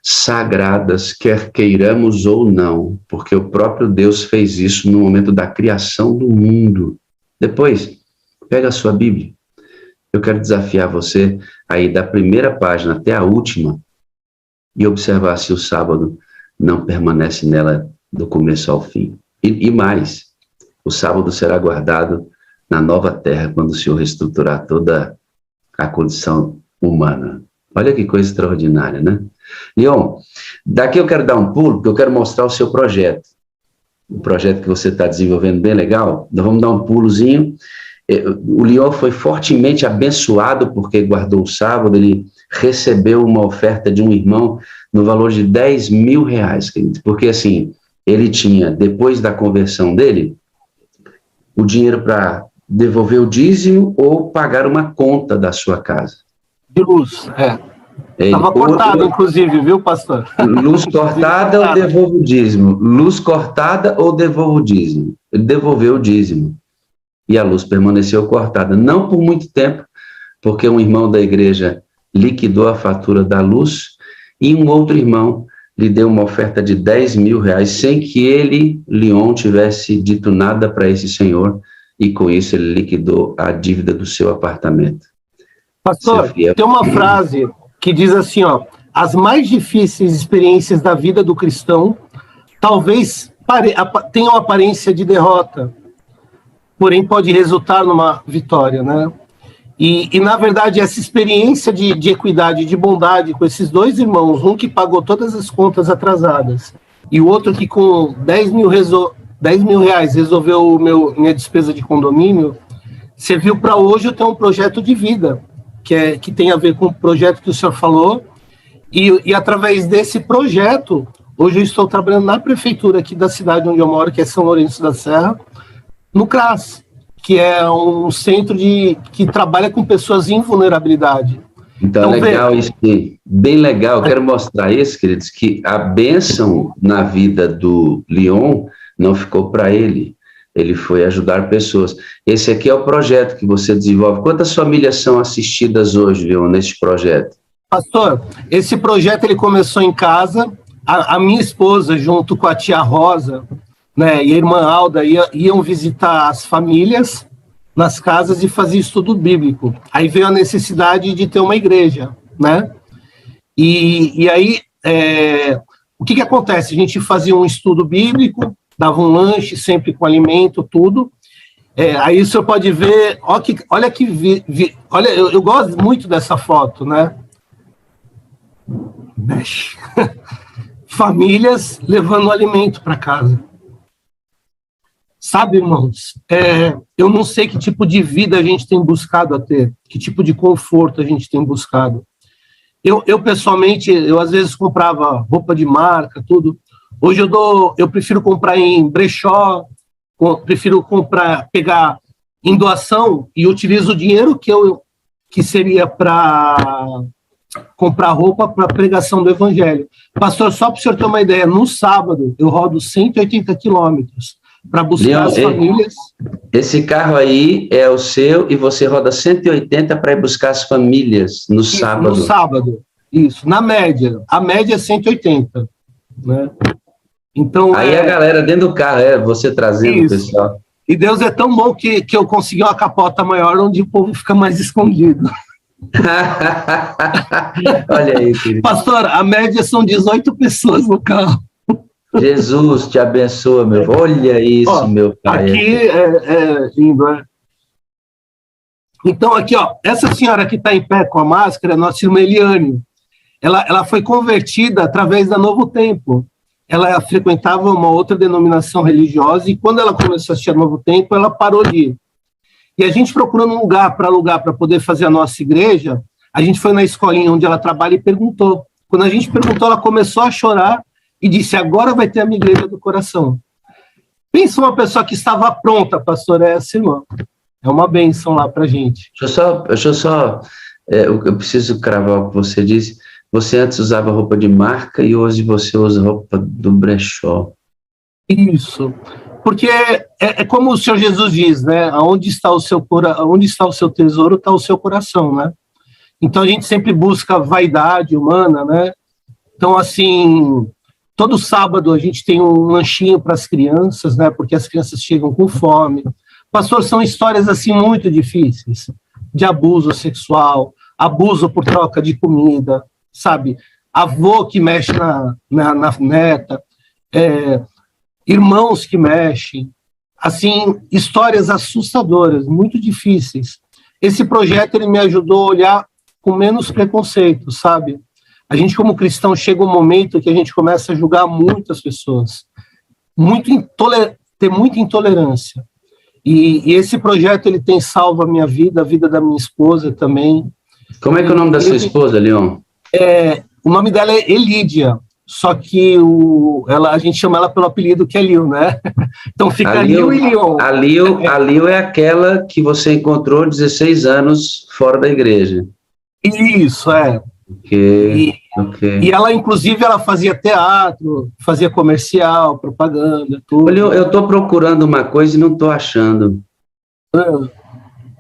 sagradas, quer queiramos ou não, porque o próprio Deus fez isso no momento da criação do mundo. Depois, pega a sua Bíblia. Eu quero desafiar você aí da primeira página até a última e observar se o sábado não permanece nela do começo ao fim. E mais, o sábado será guardado na nova terra quando o Senhor reestruturar toda a condição humana. Olha que coisa extraordinária, né? Leon, daqui eu quero dar um pulo, porque eu quero mostrar o seu projeto. O projeto que você está desenvolvendo bem legal. Nós vamos dar um pulozinho. O Leon foi fortemente abençoado porque guardou o sábado. Ele recebeu uma oferta de um irmão no valor de R$10.000, querido. Porque assim, ele tinha, depois da conversão dele, o dinheiro para devolver o dízimo ou pagar uma conta da sua casa. De luz, Estava cortado, inclusive, viu, pastor? Luz cortada ou devolvo o dízimo? Luz cortada ou devolvo o dízimo? Ele devolveu o dízimo. E a luz permaneceu cortada. Não por muito tempo, porque um irmão da igreja liquidou a fatura da luz e um outro irmão lhe deu uma oferta de R$10.000 sem que ele, Leon, tivesse dito nada para esse senhor, e com isso ele liquidou a dívida do seu apartamento. Pastor, tem uma frase que diz assim, ó, as mais difíceis experiências da vida do cristão talvez tenham aparência de derrota, porém pode resultar numa vitória, né? E na verdade, essa experiência de equidade, de bondade com esses dois irmãos, um que pagou todas as contas atrasadas e o outro que com R$10.000 resolveu minha despesa de condomínio, serviu para hoje eu ter um projeto de vida, que tem a ver com o projeto que o senhor falou, e através desse projeto, hoje eu estou trabalhando na prefeitura aqui da cidade onde eu moro, que é São Lourenço da Serra, no CRAS, que é um centro que trabalha com pessoas em vulnerabilidade. Então legal isso, bem legal. Eu quero mostrar isso, queridos, que a bênção na vida do Leon não ficou para ele. Ele foi ajudar pessoas. Esse aqui é o projeto que você desenvolve. Quantas famílias são assistidas hoje, Leon, nesse projeto? Pastor, esse projeto ele começou em casa. A minha esposa, junto com a tia Rosa, né, e a irmã Alda, iam visitar as famílias nas casas e fazer estudo bíblico. Aí veio a necessidade de ter uma igreja, né? E aí, o que acontece? A gente fazia um estudo bíblico, dava um lanche, sempre com alimento, tudo. Aí o senhor pode ver, olha, eu gosto muito dessa foto, né? Mexe. Famílias levando alimento para casa. Sabe, irmãos, eu não sei que tipo de vida a gente tem buscado a ter, que tipo de conforto a gente tem buscado. Eu pessoalmente, às vezes comprava roupa de marca, tudo. Hoje eu prefiro comprar em brechó, prefiro pegar em doação e utilizo o dinheiro que seria para comprar roupa para pregação do evangelho. Pastor, só para o senhor ter uma ideia, no sábado eu rodo 180 quilômetros para buscar as famílias. Esse carro aí é o seu e você roda 180 para ir buscar as famílias no sábado. No sábado, isso, na média. A média é 180, né? Então, aí a galera dentro do carro, você trazendo o pessoal. E Deus é tão bom que eu consegui uma capota maior onde o povo fica mais escondido. Olha aí, querido. Pastor, a média são 18 pessoas no carro. Jesus te abençoa, meu. Olha isso, Ó, meu pai. Aqui é lindo, né? Então, aqui, ó, essa senhora que está em pé com a máscara é nossa irmã Eliane. Ela foi convertida através da Novo Tempo. Ela frequentava uma outra denominação religiosa e quando ela começou a assistir a Novo Tempo, ela parou de ir. E a gente procurando um lugar para alugar para poder fazer a nossa igreja, a gente foi na escolinha onde ela trabalha e perguntou. Quando a gente perguntou, ela começou a chorar e disse, agora vai ter a minha igreja do coração. Pensa uma pessoa que estava pronta, pastor, é essa irmã. É uma bênção lá para a gente. Deixa eu só eu preciso cravar o que você disse. Você antes usava roupa de marca e hoje você usa roupa do brechó. Isso. Porque é como o Senhor Jesus diz, né? Onde está o seu tesouro, está o seu coração, né? Então a gente sempre busca vaidade humana, né? Então, assim, todo sábado a gente tem um lanchinho para as crianças, né? Porque as crianças chegam com fome. Pastor, são histórias assim muito difíceis, de abuso sexual, abuso por troca de comida, sabe? Avô que mexe na neta, irmãos que mexem, assim, histórias assustadoras, muito difíceis. Esse projeto, ele me ajudou a olhar com menos preconceito, sabe? A gente, como cristão, chega um momento que a gente começa a julgar muitas pessoas, ter muita intolerância. E esse projeto, ele tem salvo a minha vida, a vida da minha esposa também. Como é que é o nome da sua esposa, Leon? O nome dela é Elídia, só que a gente chama ela pelo apelido que é Lil, né? Então fica Lil e Leon. A Lil é aquela que você encontrou 16 anos fora da igreja. Isso, Okay. E ela, inclusive, ela fazia teatro, fazia comercial, propaganda, tudo. Olha, eu estou procurando uma coisa e não estou achando.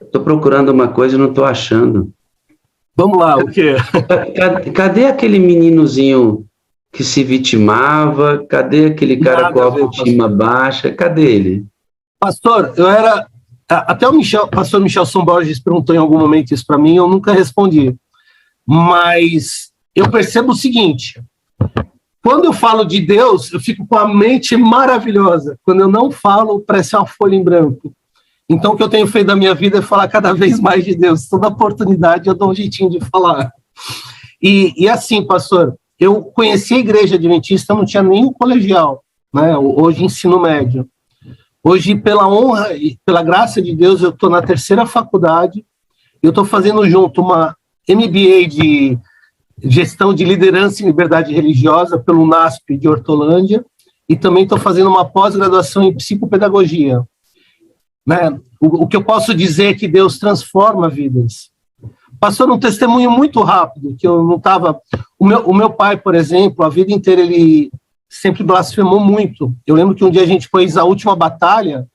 Estou procurando uma coisa e não estou achando. Vamos lá, o quê? Cadê aquele meninozinho que se vitimava? Cadê aquele cara com a autoestima baixa? Cadê ele? Pastor, até o pastor Michelson Borges perguntou em algum momento isso para mim, eu nunca respondi. Mas eu percebo o seguinte, quando eu falo de Deus, eu fico com a mente maravilhosa. Quando eu não falo, parece uma folha em branco. Então, o que eu tenho feito da minha vida é falar cada vez mais de Deus. Toda oportunidade eu dou um jeitinho de falar. E assim, pastor, eu conheci a igreja adventista, não tinha nem o colegial, né? Hoje ensino médio. Hoje, pela honra e pela graça de Deus, eu estou na 3ª faculdade, eu estou fazendo junto uma MBA de Gestão de Liderança e Liberdade Religiosa pelo NASP de Hortolândia e também estou fazendo uma pós-graduação em Psicopedagogia. Né? O que eu posso dizer é que Deus transforma vidas. Passou num testemunho muito rápido, que eu não estava... O meu pai, por exemplo, a vida inteira ele sempre blasfemou muito. Eu lembro que um dia a gente pôs A Última Batalha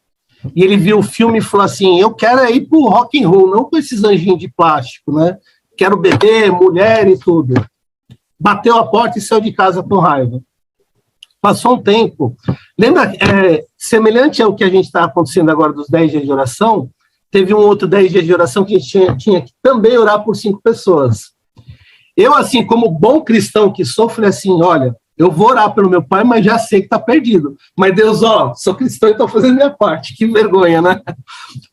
e ele viu o filme e falou assim, eu quero ir pro rock and roll, não com esses anjinhos de plástico, né? Quero beber, mulher e tudo. Bateu a porta e saiu de casa com raiva. Passou um tempo. Lembra, semelhante ao que a gente está acontecendo agora dos 10 dias de oração, teve um outro 10 dias de oração que a gente tinha que também orar por 5 pessoas. Eu, assim, como bom cristão que sou, falei assim, olha, eu vou orar pelo meu pai, mas já sei que está perdido. Mas Deus, sou cristão e estou fazendo minha parte. Que vergonha, né?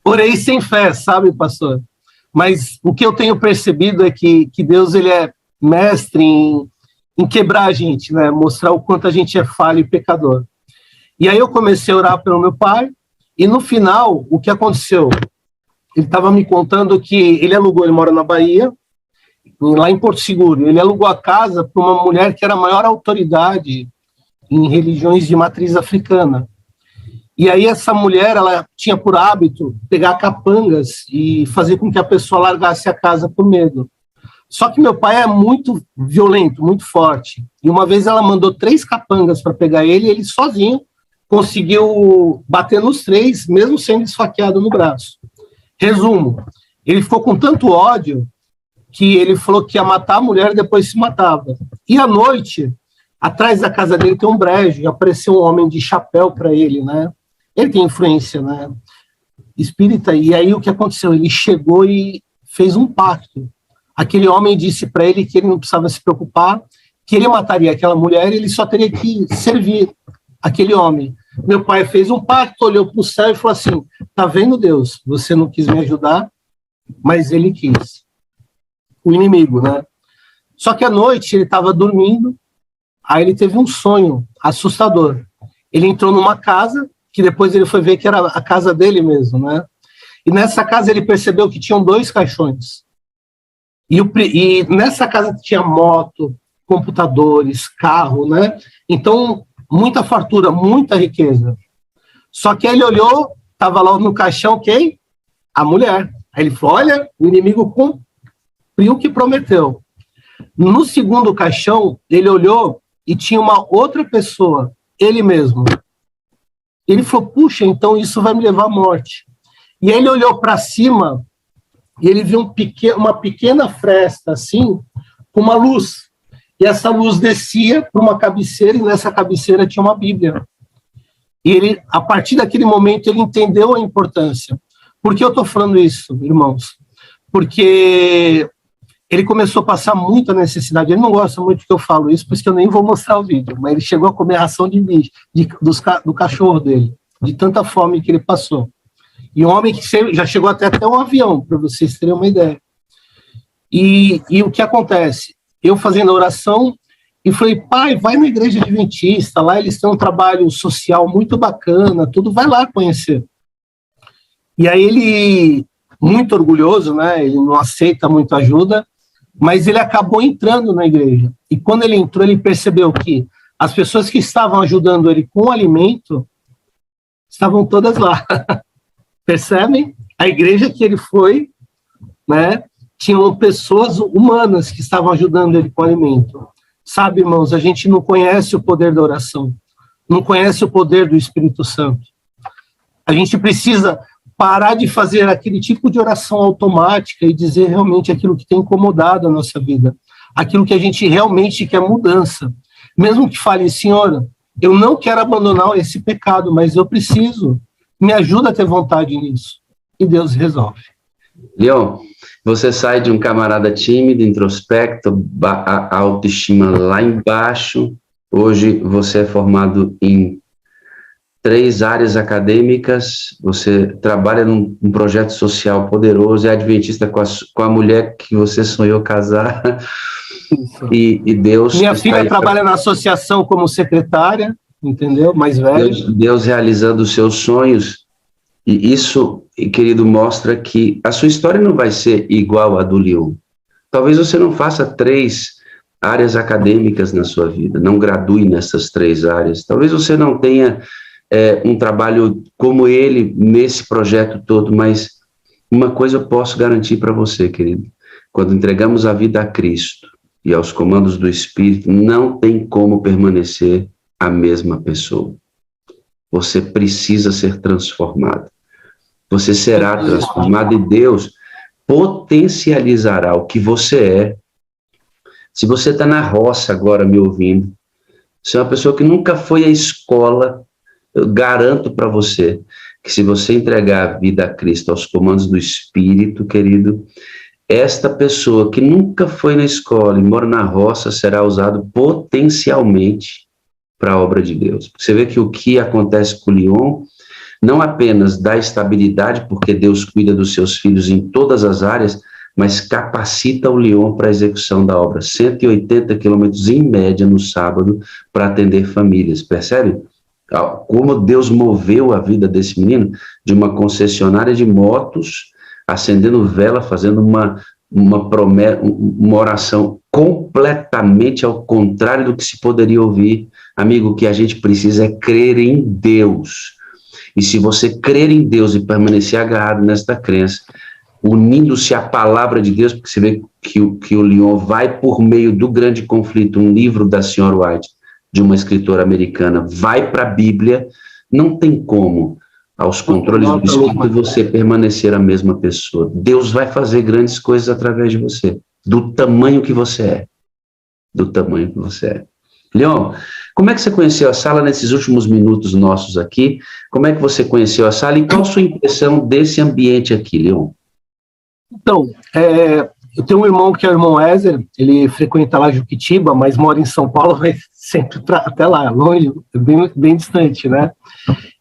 Orei sem fé, sabe, pastor? Mas o que eu tenho percebido é que Deus ele é mestre em quebrar a gente, né? Mostrar o quanto a gente é falho e pecador. E aí eu comecei a orar pelo meu pai, e no final, o que aconteceu? Ele estava me contando que ele mora na Bahia, lá em Porto Seguro, ele alugou a casa para uma mulher que era a maior autoridade em religiões de matriz africana. E aí essa mulher, ela tinha por hábito pegar capangas e fazer com que a pessoa largasse a casa por medo. Só que meu pai é muito violento, muito forte. E uma vez ela mandou 3 capangas para pegar ele, e ele sozinho conseguiu bater nos 3, mesmo sendo esfaqueado no braço. Resumo, ele ficou com tanto ódio que ele falou que ia matar a mulher e depois se matava. E à noite, atrás da casa dele tem um brejo, e apareceu um homem de chapéu para ele, né? ele tem influência, né, espírita, e aí o que aconteceu? Ele chegou e fez um pacto. Aquele homem disse para ele que ele não precisava se preocupar, que ele mataria aquela mulher e ele só teria que servir aquele homem. Meu pai fez um pacto, olhou para o céu e falou assim, tá vendo, Deus, você não quis me ajudar, mas ele quis. O inimigo, né? Só que à noite ele estava dormindo, aí ele teve um sonho assustador. Ele entrou numa casa, que depois ele foi ver que era a casa dele mesmo, né? E nessa casa ele percebeu que tinham 2 caixões. E nessa casa tinha moto, computadores, carro, né? Então, muita fartura, muita riqueza. Só que aí ele olhou, estava lá no caixão quem? A mulher. Aí ele falou, olha, o inimigo cumpriu o que prometeu. No segundo caixão, ele olhou e tinha uma outra pessoa, ele mesmo. Ele falou, puxa, então isso vai me levar à morte. E aí ele olhou para cima e ele viu uma pequena fresta, assim, com uma luz. E essa luz descia para uma cabeceira, e nessa cabeceira tinha uma Bíblia. E ele, a partir daquele momento, ele entendeu a importância. Por que eu estou falando isso, irmãos? Porque ele começou a passar muita necessidade. Ele não gosta muito que eu falo isso, por isso que eu nem vou mostrar o vídeo, mas ele chegou a comer a ração de bicho, do cachorro dele, de tanta fome que ele passou. E um homem que já chegou até um avião, para vocês terem uma ideia. E o que acontece? Eu fazendo a oração, e falei, pai, vai na igreja adventista, lá eles têm um trabalho social muito bacana, tudo, vai lá conhecer. E aí ele, muito orgulhoso, né, ele não aceita muito ajuda, mas ele acabou entrando na igreja. E quando ele entrou, ele percebeu que as pessoas que estavam ajudando ele com o alimento, estavam todas lá. Percebem? A igreja que ele foi, né, tinham pessoas humanas que estavam ajudando ele com o alimento. Sabe, irmãos, a gente não conhece o poder da oração, não conhece o poder do Espírito Santo. A gente precisa parar de fazer aquele tipo de oração automática e dizer realmente aquilo que tem incomodado a nossa vida, aquilo que a gente realmente quer mudança. Mesmo que fale, Senhora, eu não quero abandonar esse pecado, mas eu preciso, me ajuda a ter vontade nisso. E Deus resolve. Leon, você sai de um camarada tímido, introspecto, a autoestima lá embaixo. Hoje você é formado em 3 áreas acadêmicas, você trabalha num projeto social poderoso, é adventista com a mulher que você sonhou casar. E Deus... Minha filha trabalha na associação como secretária, entendeu? Mais velha. Deus realizando os seus sonhos. E isso, querido, mostra que a sua história não vai ser igual à do Leon. Talvez você não faça 3 áreas acadêmicas na sua vida, não gradue nessas 3 áreas. Talvez você não tenha um trabalho como ele nesse projeto todo, mas uma coisa eu posso garantir para você, querido. Quando entregamos a vida a Cristo e aos comandos do Espírito, não tem como permanecer a mesma pessoa. Você precisa ser transformado. Você será transformado e Deus potencializará o que você é. Se você está na roça agora me ouvindo, você é uma pessoa que nunca foi à escola, eu garanto para você que se você entregar a vida a Cristo aos comandos do Espírito, querido, esta pessoa que nunca foi na escola e mora na roça será usado potencialmente para a obra de Deus. Você vê que o que acontece com o Leon não apenas dá estabilidade, porque Deus cuida dos seus filhos em todas as áreas, mas capacita o Leon para a execução da obra. 180 quilômetros em média no sábado para atender famílias, percebe? Como Deus moveu a vida desse menino, de uma concessionária de motos, acendendo vela, fazendo uma promessa, uma oração completamente ao contrário do que se poderia ouvir. Amigo, o que a gente precisa é crer em Deus. E se você crer em Deus e permanecer agarrado nesta crença, unindo-se à palavra de Deus, porque você vê que o Leon vai por meio do grande conflito, um livro da Senhora White, de uma escritora americana, vai para a Bíblia, não tem como, aos controles do Espírito, você permanecer a mesma pessoa. Deus vai fazer grandes coisas através de você, do tamanho que você é. Do tamanho que você é. Leon, Como é que você conheceu a sala nesses últimos minutos nossos aqui? Como é que você conheceu a sala e qual a sua impressão desse ambiente aqui, Leon? Então, eu tenho um irmão que é o irmão Ézer, ele frequenta lá Juquitiba, mas mora em São Paulo, vai sempre até lá, longe, bem distante, né?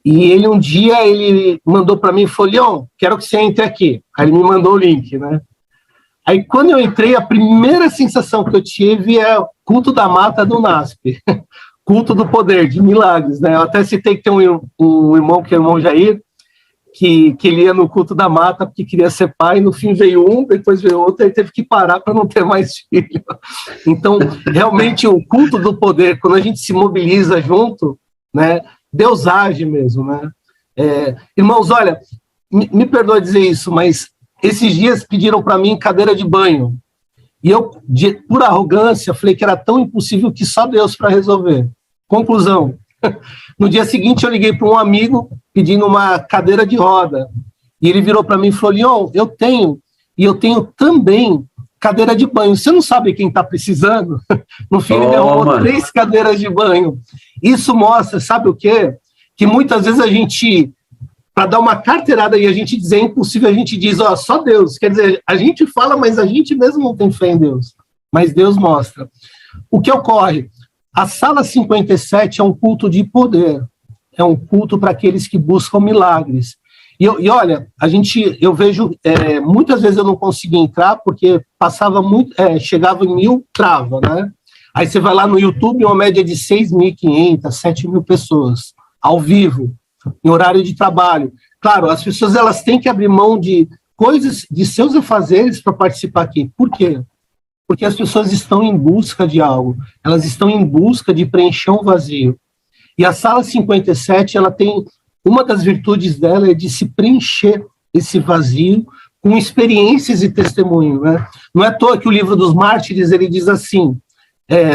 E ele um dia, ele mandou para mim e falou, Leon, quero que você entre aqui. Aí ele me mandou o link, né? Aí quando eu entrei, a primeira sensação que eu tive é o culto da mata do NASP, culto do poder, de milagres, né? Eu até citei que tem um irmão, que é o irmão Jair, que ele ia no culto da mata porque queria ser pai, no fim veio um, depois veio outro, ele teve que parar para não ter mais filho. Então, realmente, o culto do poder, quando a gente se mobiliza junto, né, Deus age mesmo, né? Irmãos, olha, me perdoe dizer isso, mas esses dias pediram para mim cadeira de banho, e eu, por arrogância, falei que era tão impossível que só Deus para resolver. Conclusão, no dia seguinte eu liguei para um amigo pedindo uma cadeira de roda, e ele virou para mim e falou, Leon, eu tenho também cadeira de banho, você não sabe quem está precisando? No fim ele derrubou 3 cadeiras de banho. Isso mostra, sabe o quê? Que muitas vezes a gente, para dar uma carteirada e a gente dizer é impossível, a gente diz, só Deus, quer dizer, a gente fala, mas a gente mesmo não tem fé em Deus, mas Deus mostra. O que ocorre? A Sala 57 é um culto de poder, é um culto para aqueles que buscam milagres. E olha, eu vejo, muitas vezes eu não conseguia entrar, porque passava muito, chegava em 1000, trava, né? Aí você vai lá no YouTube, uma média de 6.500, 7.000 pessoas, ao vivo, em horário de trabalho. Claro, as pessoas elas têm que abrir mão de coisas, de seus afazeres para participar aqui. Por quê? Porque as pessoas estão em busca de algo, elas estão em busca de preencher um vazio. E a Sala 57, ela tem, uma das virtudes dela é de se preencher esse vazio com experiências e testemunho, né? Não é à toa que o livro dos Mártires, ele diz assim,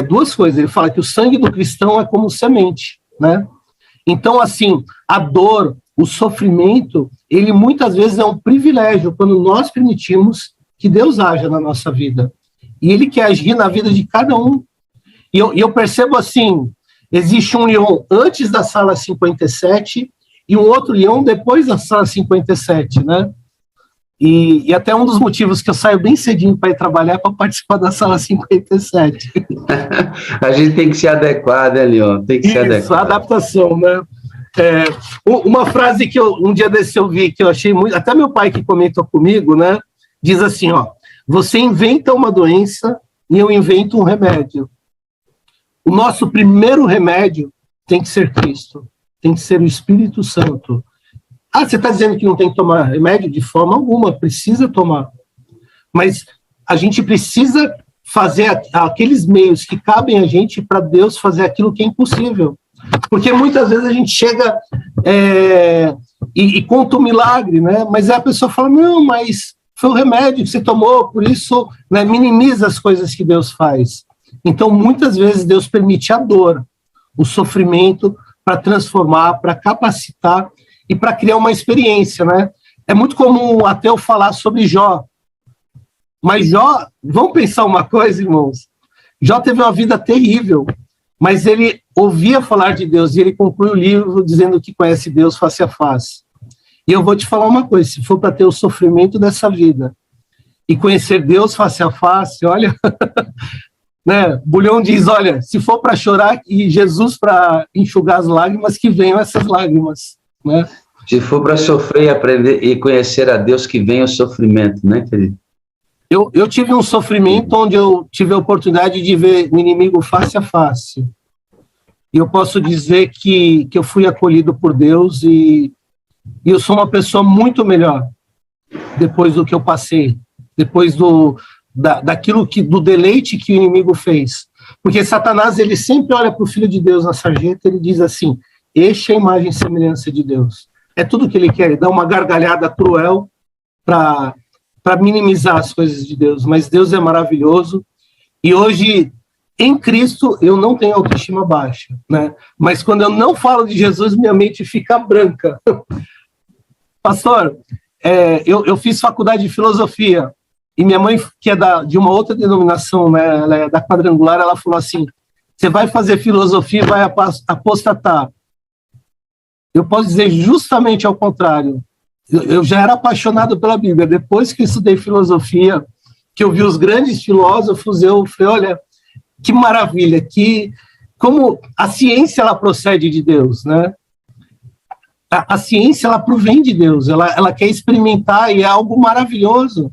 2 coisas, ele fala que o sangue do cristão é como semente, né? Então, assim, a dor, o sofrimento, ele muitas vezes é um privilégio quando nós permitimos que Deus haja na nossa vida. E Ele quer agir na vida de cada um. E eu percebo assim, existe um Leon antes da Sala 57 e um outro Leon depois da Sala 57, né? E até um dos motivos que eu saio bem cedinho para ir trabalhar é para participar da Sala 57. A gente tem que se adequar, né, Leon? Tem que se adequar. Adaptação, né? Uma frase que um dia desse eu vi, que eu achei muito... Até meu pai que comentou comigo, né? Diz assim, você inventa uma doença e eu invento um remédio. O nosso primeiro remédio tem que ser Cristo, tem que ser o Espírito Santo. Você está dizendo que não tem que tomar remédio? De forma alguma, precisa tomar. Mas a gente precisa fazer aqueles meios que cabem a gente para Deus fazer aquilo que é impossível. Porque muitas vezes a gente chega e conta um milagre, né? Mas aí a pessoa fala, não, mas foi o remédio que você tomou, por isso, né, minimiza as coisas que Deus faz. Então, muitas vezes Deus permite a dor, o sofrimento, para transformar, para capacitar e para criar uma experiência, né? É muito comum o ateu falar sobre Jó. Mas Jó, vamos pensar uma coisa, irmãos. Jó teve uma vida terrível, mas ele ouvia falar de Deus e ele conclui o livro dizendo que conhece Deus face a face. E eu vou te falar uma coisa, se for para ter o sofrimento dessa vida e conhecer Deus face a face, olha, né? Bulhão diz, olha, se for para chorar e Jesus para enxugar as lágrimas, que venham essas lágrimas, né? Se for para sofrer e aprender e conhecer a Deus, que venha o sofrimento, né, querido? Eu tive um sofrimento onde eu tive a oportunidade de ver o inimigo face a face. E eu posso dizer que eu fui acolhido por Deus e eu sou uma pessoa muito melhor depois do que eu passei, depois do deleite que o inimigo fez. Porque Satanás, ele sempre olha para o Filho de Deus na sarjeta e ele diz assim, este é a imagem e semelhança de Deus. É tudo que ele quer, ele dá uma gargalhada cruel para minimizar as coisas de Deus. Mas Deus é maravilhoso e hoje, em Cristo, eu não tenho autoestima baixa, né? Mas quando eu não falo de Jesus, minha mente fica branca. Pastor, eu fiz faculdade de filosofia e minha mãe, que é de uma outra denominação, né, ela é da Quadrangular, ela falou assim, você vai fazer filosofia e vai apostatar. Eu posso dizer justamente ao contrário. Eu já era apaixonado pela Bíblia. Depois que eu estudei filosofia, que eu vi os grandes filósofos, eu falei, olha, que maravilha, como a ciência ela procede de Deus, né? A ciência ela provém de Deus, ela quer experimentar e é algo maravilhoso.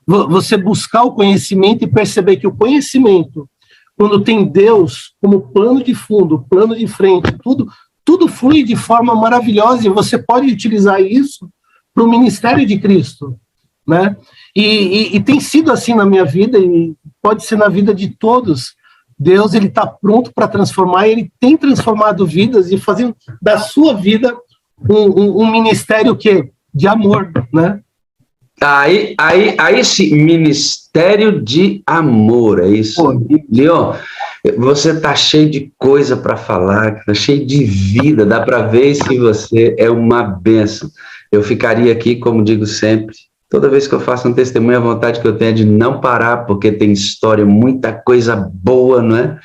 Você buscar o conhecimento e perceber que o conhecimento, quando tem Deus como plano de fundo, plano de frente, tudo flui de forma maravilhosa e você pode utilizar isso para o ministério de Cristo, né? E tem sido assim na minha vida e pode ser na vida de todos. Deus ele está pronto para transformar, ele tem transformado vidas e fazendo da sua vida um ministério de amor, né? Aí esse ministério de amor, é isso. Leon, você tá cheio de coisa para falar, tá cheio de vida, dá para ver que você é uma bênção. Eu ficaria aqui, como digo sempre, toda vez que eu faço um testemunho, a vontade que eu tenho é de não parar, porque tem história, muita coisa boa, não é?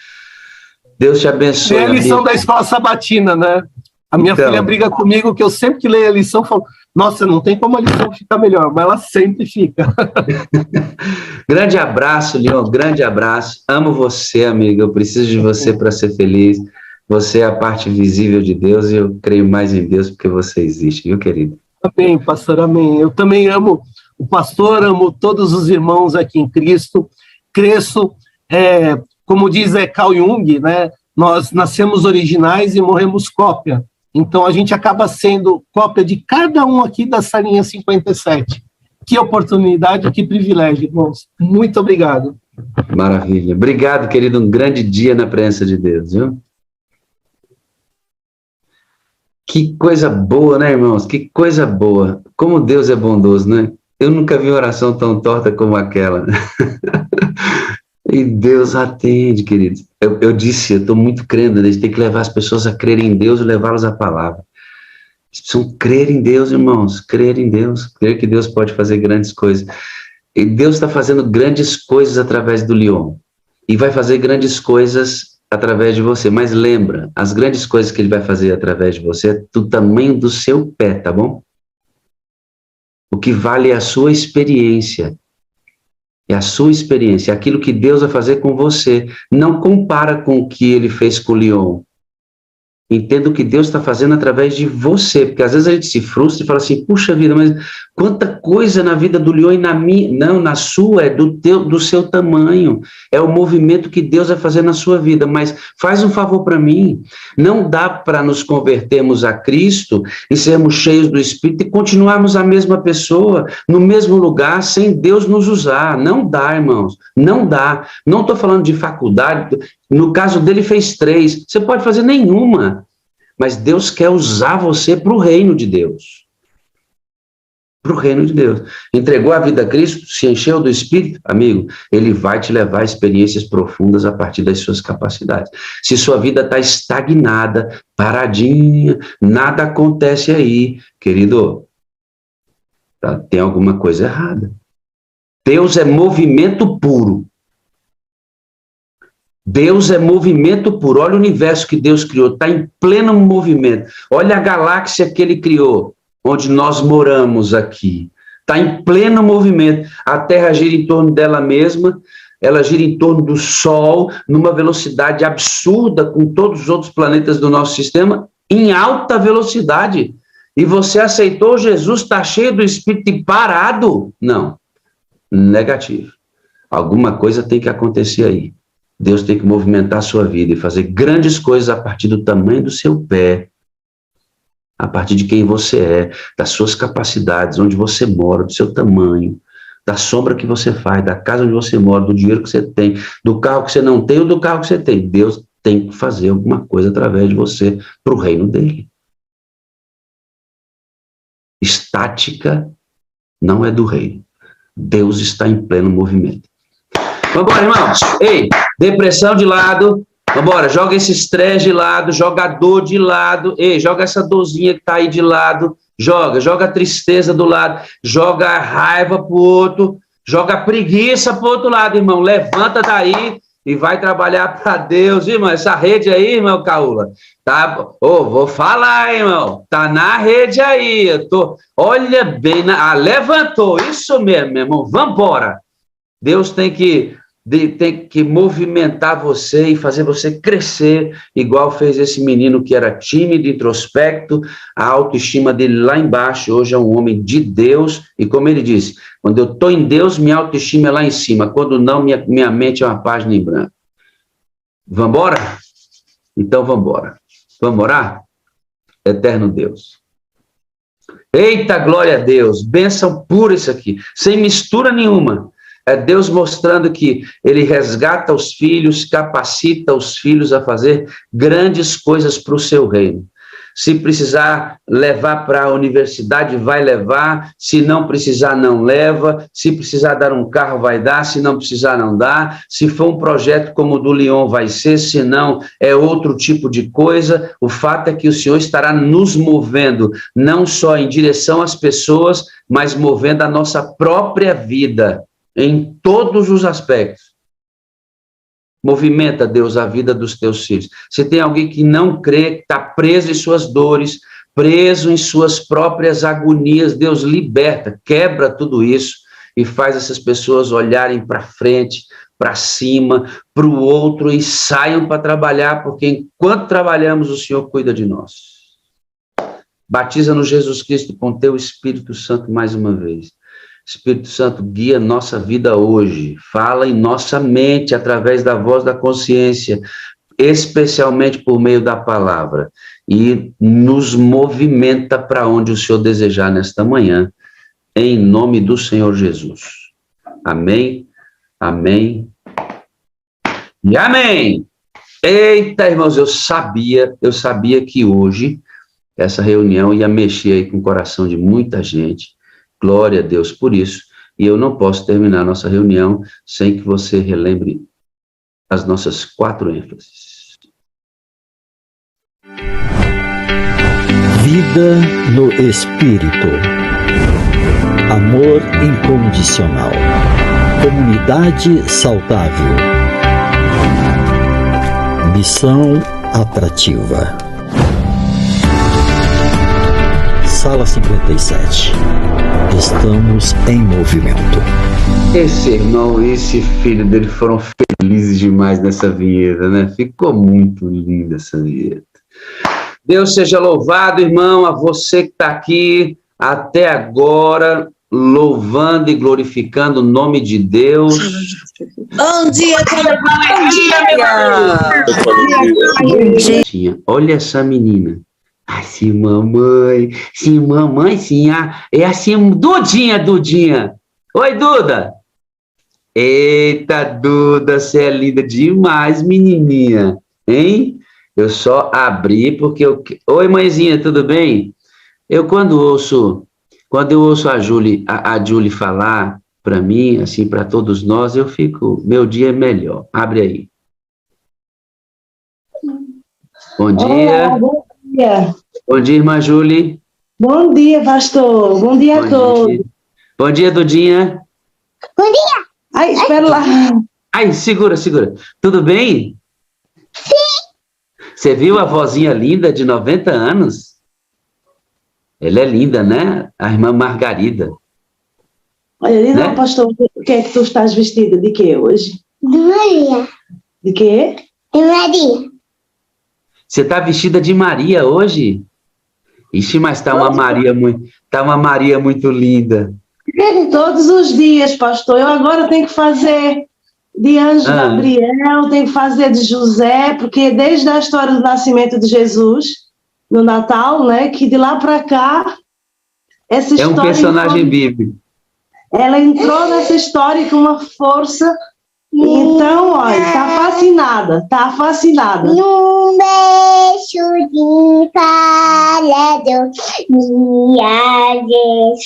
Deus te abençoe. É a lição da escola sabatina, né? A minha filha briga comigo que eu sempre que leio a lição falo, nossa, não tem como a lição ficar melhor, mas ela sempre fica. Grande abraço, Leon, grande abraço. Amo você, amiga, eu preciso de você para ser feliz. Você é a parte visível de Deus e eu creio mais em Deus porque você existe, viu, querido? Amém, pastor, amém. Eu também amo o pastor, amo todos os irmãos aqui em Cristo. Cresço, como diz Carl Jung, né? Nós nascemos originais e morremos cópia. Então, a gente acaba sendo cópia de cada um aqui da salinha 57. Que oportunidade, que privilégio, irmãos. Muito obrigado. Maravilha. Obrigado, querido. Um grande dia na presença de Deus, viu? Que coisa boa, né, irmãos? Que coisa boa. Como Deus é bondoso, né? Eu nunca vi oração tão torta como aquela. E Deus atende, queridos. Eu disse, eu estou muito crendo, a gente tem que levar as pessoas a crerem em Deus e levá-los à palavra. Eles precisam crer em Deus, irmãos, crer em Deus, crer que Deus pode fazer grandes coisas. E Deus está fazendo grandes coisas através do Leon. E vai fazer grandes coisas através de você. Mas lembra, as grandes coisas que ele vai fazer através de você é do tamanho do seu pé, tá bom? O que vale é a sua experiência. É a sua experiência, é aquilo que Deus vai fazer com você. Não compara com o que ele fez com o Leon. Entenda o que Deus está fazendo através de você, porque às vezes a gente se frustra e fala assim, puxa vida, mas quanta coisa na vida do Leon e na minha, não, na sua, é do seu tamanho, é o movimento que Deus vai fazer na sua vida, mas faz um favor para mim, não dá para nos convertermos a Cristo e sermos cheios do Espírito e continuarmos a mesma pessoa, no mesmo lugar, sem Deus nos usar, não dá, irmãos, não dá, não estou falando de faculdade. No caso dele, fez 3. Você pode fazer nenhuma. Mas Deus quer usar você para o reino de Deus. Para o reino de Deus. Entregou a vida a Cristo, se encheu do Espírito, amigo, ele vai te levar a experiências profundas a partir das suas capacidades. Se sua vida está estagnada, paradinha, nada acontece aí, querido, tem alguma coisa errada. Deus é movimento puro. Deus é movimento puro. Olha o universo que Deus criou, está em pleno movimento. Olha a galáxia que ele criou, onde nós moramos aqui. Está em pleno movimento. A Terra gira em torno dela mesma, ela gira em torno do Sol, numa velocidade absurda, com todos os outros planetas do nosso sistema, em alta velocidade. E você aceitou Jesus, está cheio do Espírito e parado? Não. Negativo. Alguma coisa tem que acontecer aí. Deus tem que movimentar a sua vida e fazer grandes coisas a partir do tamanho do seu pé, a partir de quem você é, das suas capacidades, onde você mora, do seu tamanho, da sombra que você faz, da casa onde você mora, do dinheiro que você tem, do carro que você não tem ou do carro que você tem. Deus tem que fazer alguma coisa através de você para o reino dele. Estática não é do reino. Deus está em pleno movimento. Vamos embora, irmãos. Ei, depressão de lado. Vamos embora, joga esse estresse de lado, joga a dor de lado. Ei, joga essa dorzinha que está aí de lado. Joga a tristeza do lado. Joga a raiva para o outro. Joga a preguiça para o outro lado, irmão. Levanta daí e vai trabalhar para Deus, irmão. Essa rede aí, irmão Caula, tá? Vou falar, irmão, tá na rede aí. Olha bem, levantou, isso mesmo, meu irmão. Vambora. Deus tem que movimentar você e fazer você crescer, igual fez esse menino que era tímido, introspecto, a autoestima dele lá embaixo. Hoje é um homem de Deus, e como ele disse, quando eu estou em Deus, minha autoestima é lá em cima, quando não, minha mente é uma página em branco. Vamos embora? Então vamos embora. Vamos orar? Eterno Deus. Eita, glória a Deus, bênção pura isso aqui, sem mistura nenhuma. É Deus mostrando que Ele resgata os filhos, capacita os filhos a fazer grandes coisas para o seu reino. Se precisar levar para a universidade, vai levar. Se não precisar, não leva. Se precisar dar um carro, vai dar. Se não precisar, não dá. Se for um projeto como o do Lyon, vai ser. Se não, é outro tipo de coisa. O fato é que o Senhor estará nos movendo, não só em direção às pessoas, mas movendo a nossa própria vida, em todos os aspectos. Movimenta, Deus, a vida dos teus filhos. Se tem alguém que não crê, que está preso em suas dores, preso em suas próprias agonias, Deus liberta, quebra tudo isso e faz essas pessoas olharem para frente, para cima, para o outro e saiam para trabalhar, porque enquanto trabalhamos, o Senhor cuida de nós. Batiza-nos, Jesus Cristo, com teu Espírito Santo mais uma vez. Espírito Santo, guia nossa vida hoje, fala em nossa mente através da voz da consciência, especialmente por meio da palavra, e nos movimenta para onde o Senhor desejar nesta manhã, em nome do Senhor Jesus. Amém, amém e amém. Eita, irmãos, eu sabia que hoje essa reunião ia mexer aí com o coração de muita gente. Glória a Deus por isso. E eu não posso terminar a nossa reunião sem que você relembre as nossas 4 ênfases. Vida no Espírito. Amor incondicional. Comunidade saudável. Missão atrativa. Sala 57. Estamos em movimento. Esse irmão e esse filho dele foram felizes demais nessa vinheta, né? Ficou muito linda essa vinheta. Deus seja louvado, irmão, a você que está aqui até agora, louvando e glorificando o nome de Deus. Bom dia, Bom dia. Olha essa menina. Ai, sim, mamãe, sim, é assim, Dudinha. Oi, Duda. Eita, Duda, você é linda demais, menininha, hein? Eu só abri porque eu... Oi, mãezinha, tudo bem? Quando eu ouço a Julie falar para mim, assim, para todos nós, eu fico, meu dia é melhor. Abre aí. Bom dia. Olá, bom dia. Bom dia, irmã Julie. Bom dia, pastor. Bom dia a todos. Bom dia, Dudinha. Bom dia. Ai, espera lá. Ai, segura. Tudo bem? Sim. Você viu a vozinha linda de 90 anos? Ela é linda, né? A irmã Margarida. Olha, diz lá, Né? pastor, o que é que tu estás vestida? De quê hoje? De Maria. De quê? De Maria. Você está vestida de Maria hoje? Ixi, mas tá uma Maria muito linda. Todos os dias, pastor. Eu agora tenho que fazer de anjo Gabriel, tenho que fazer de José, porque desde a história do nascimento de Jesus, no Natal, né, que de lá para cá, essa história... É um personagem bíblico. Ela entrou nessa história com uma força. Então, olha, tá fascinada. Num beijo de palha, minha vez.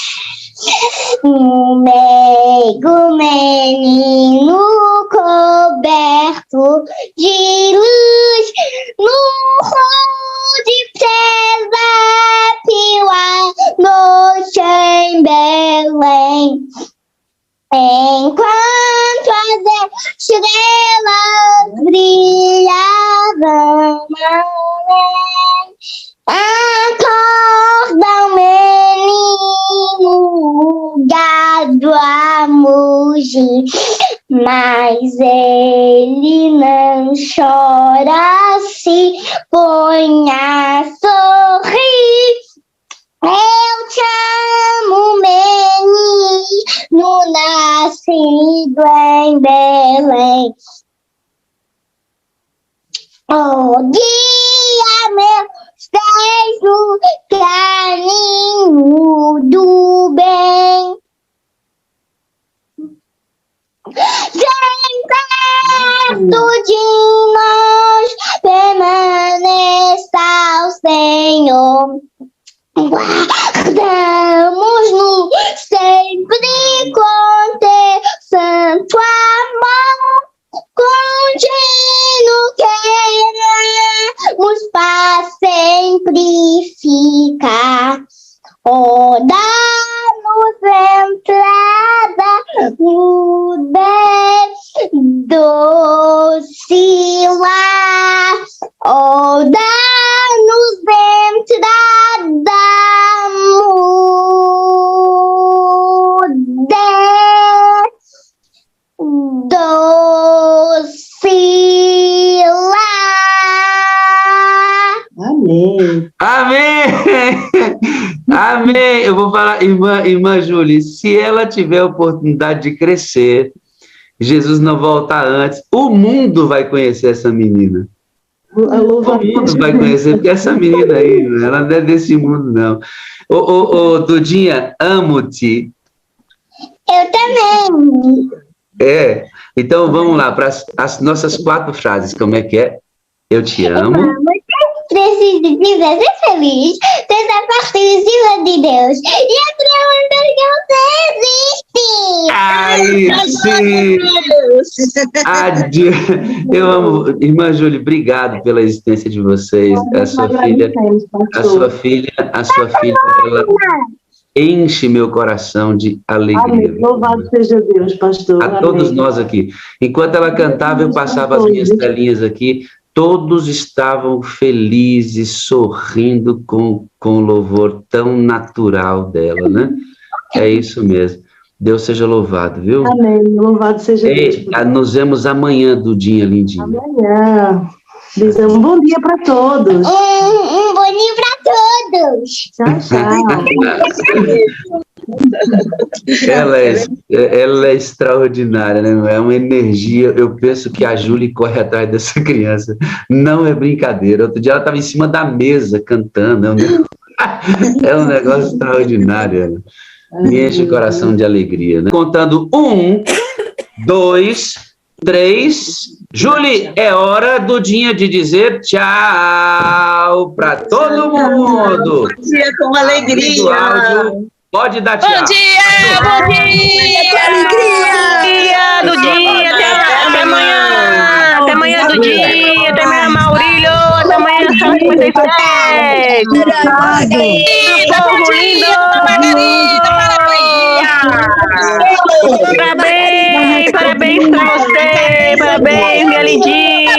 Um meigo menino coberto de luz, no rol de presépio à noite em Belém. Enquanto as estrelas brilhavam além. Acorda o menino gado a mugir, mas ele não chora, se põe a sorrir. Eu te amo, menino, nascido em Belém. Oh, guia meus pés no caminho do bem. Vem perto de nós, permaneça o Senhor. Guardamos-no sempre com teu santo amor. Contínuo queremos para sempre ficar. Oh, dá-nos entrada no doce lar. Oh, dá-nos entrada no doce lar. Amém. Amém! Amém! Eu vou falar, irmã Júlia, se ela tiver a oportunidade de crescer, Jesus não voltar antes, o mundo vai conhecer essa menina. O mundo vai conhecer, porque essa menina aí, ela não é desse mundo, não. Ô, Dudinha, amo-te. Eu também. É, então vamos lá, para as nossas 4 frases. Como é que é? Eu te amo. Preciso de viver ser feliz, ser a parte visível de Deus. E a criança que você existe. Ai, sim! Eu amo. Irmã Júlia, obrigado pela existência de vocês. A sua filha, ela enche meu coração de alegria. Amém. Louvado seja Deus, pastor. A todos nós aqui. Enquanto ela cantava, eu passava as minhas telinhas aqui. Todos estavam felizes, sorrindo com o louvor tão natural dela, né? É isso mesmo. Deus seja louvado, viu? Amém. Louvado seja Deus. Nos vemos amanhã, Dudinha lindinha. Amanhã. Dizemos um bom dia para todos. Um bom dia para todos. Tchau, tchau. Ela é extraordinária, né? É uma energia. Eu penso que a Júlia corre atrás dessa criança. Não é brincadeira. Outro dia ela estava em cima da mesa cantando. É um negócio extraordinário. Me enche o coração de alegria, né? Contando 1, 2, 3. Júlia, é hora, Dudinha, de dizer tchau para todo mundo. Bom dia com alegria. Pode dar tchau. Bom dia, alegria. Do dia, até amanhã. Até amanhã do dia, até amanhã, Maurílio. Até amanhã, São 57. Povo lindo. Parabéns pra você. Parabéns, minha lindinha.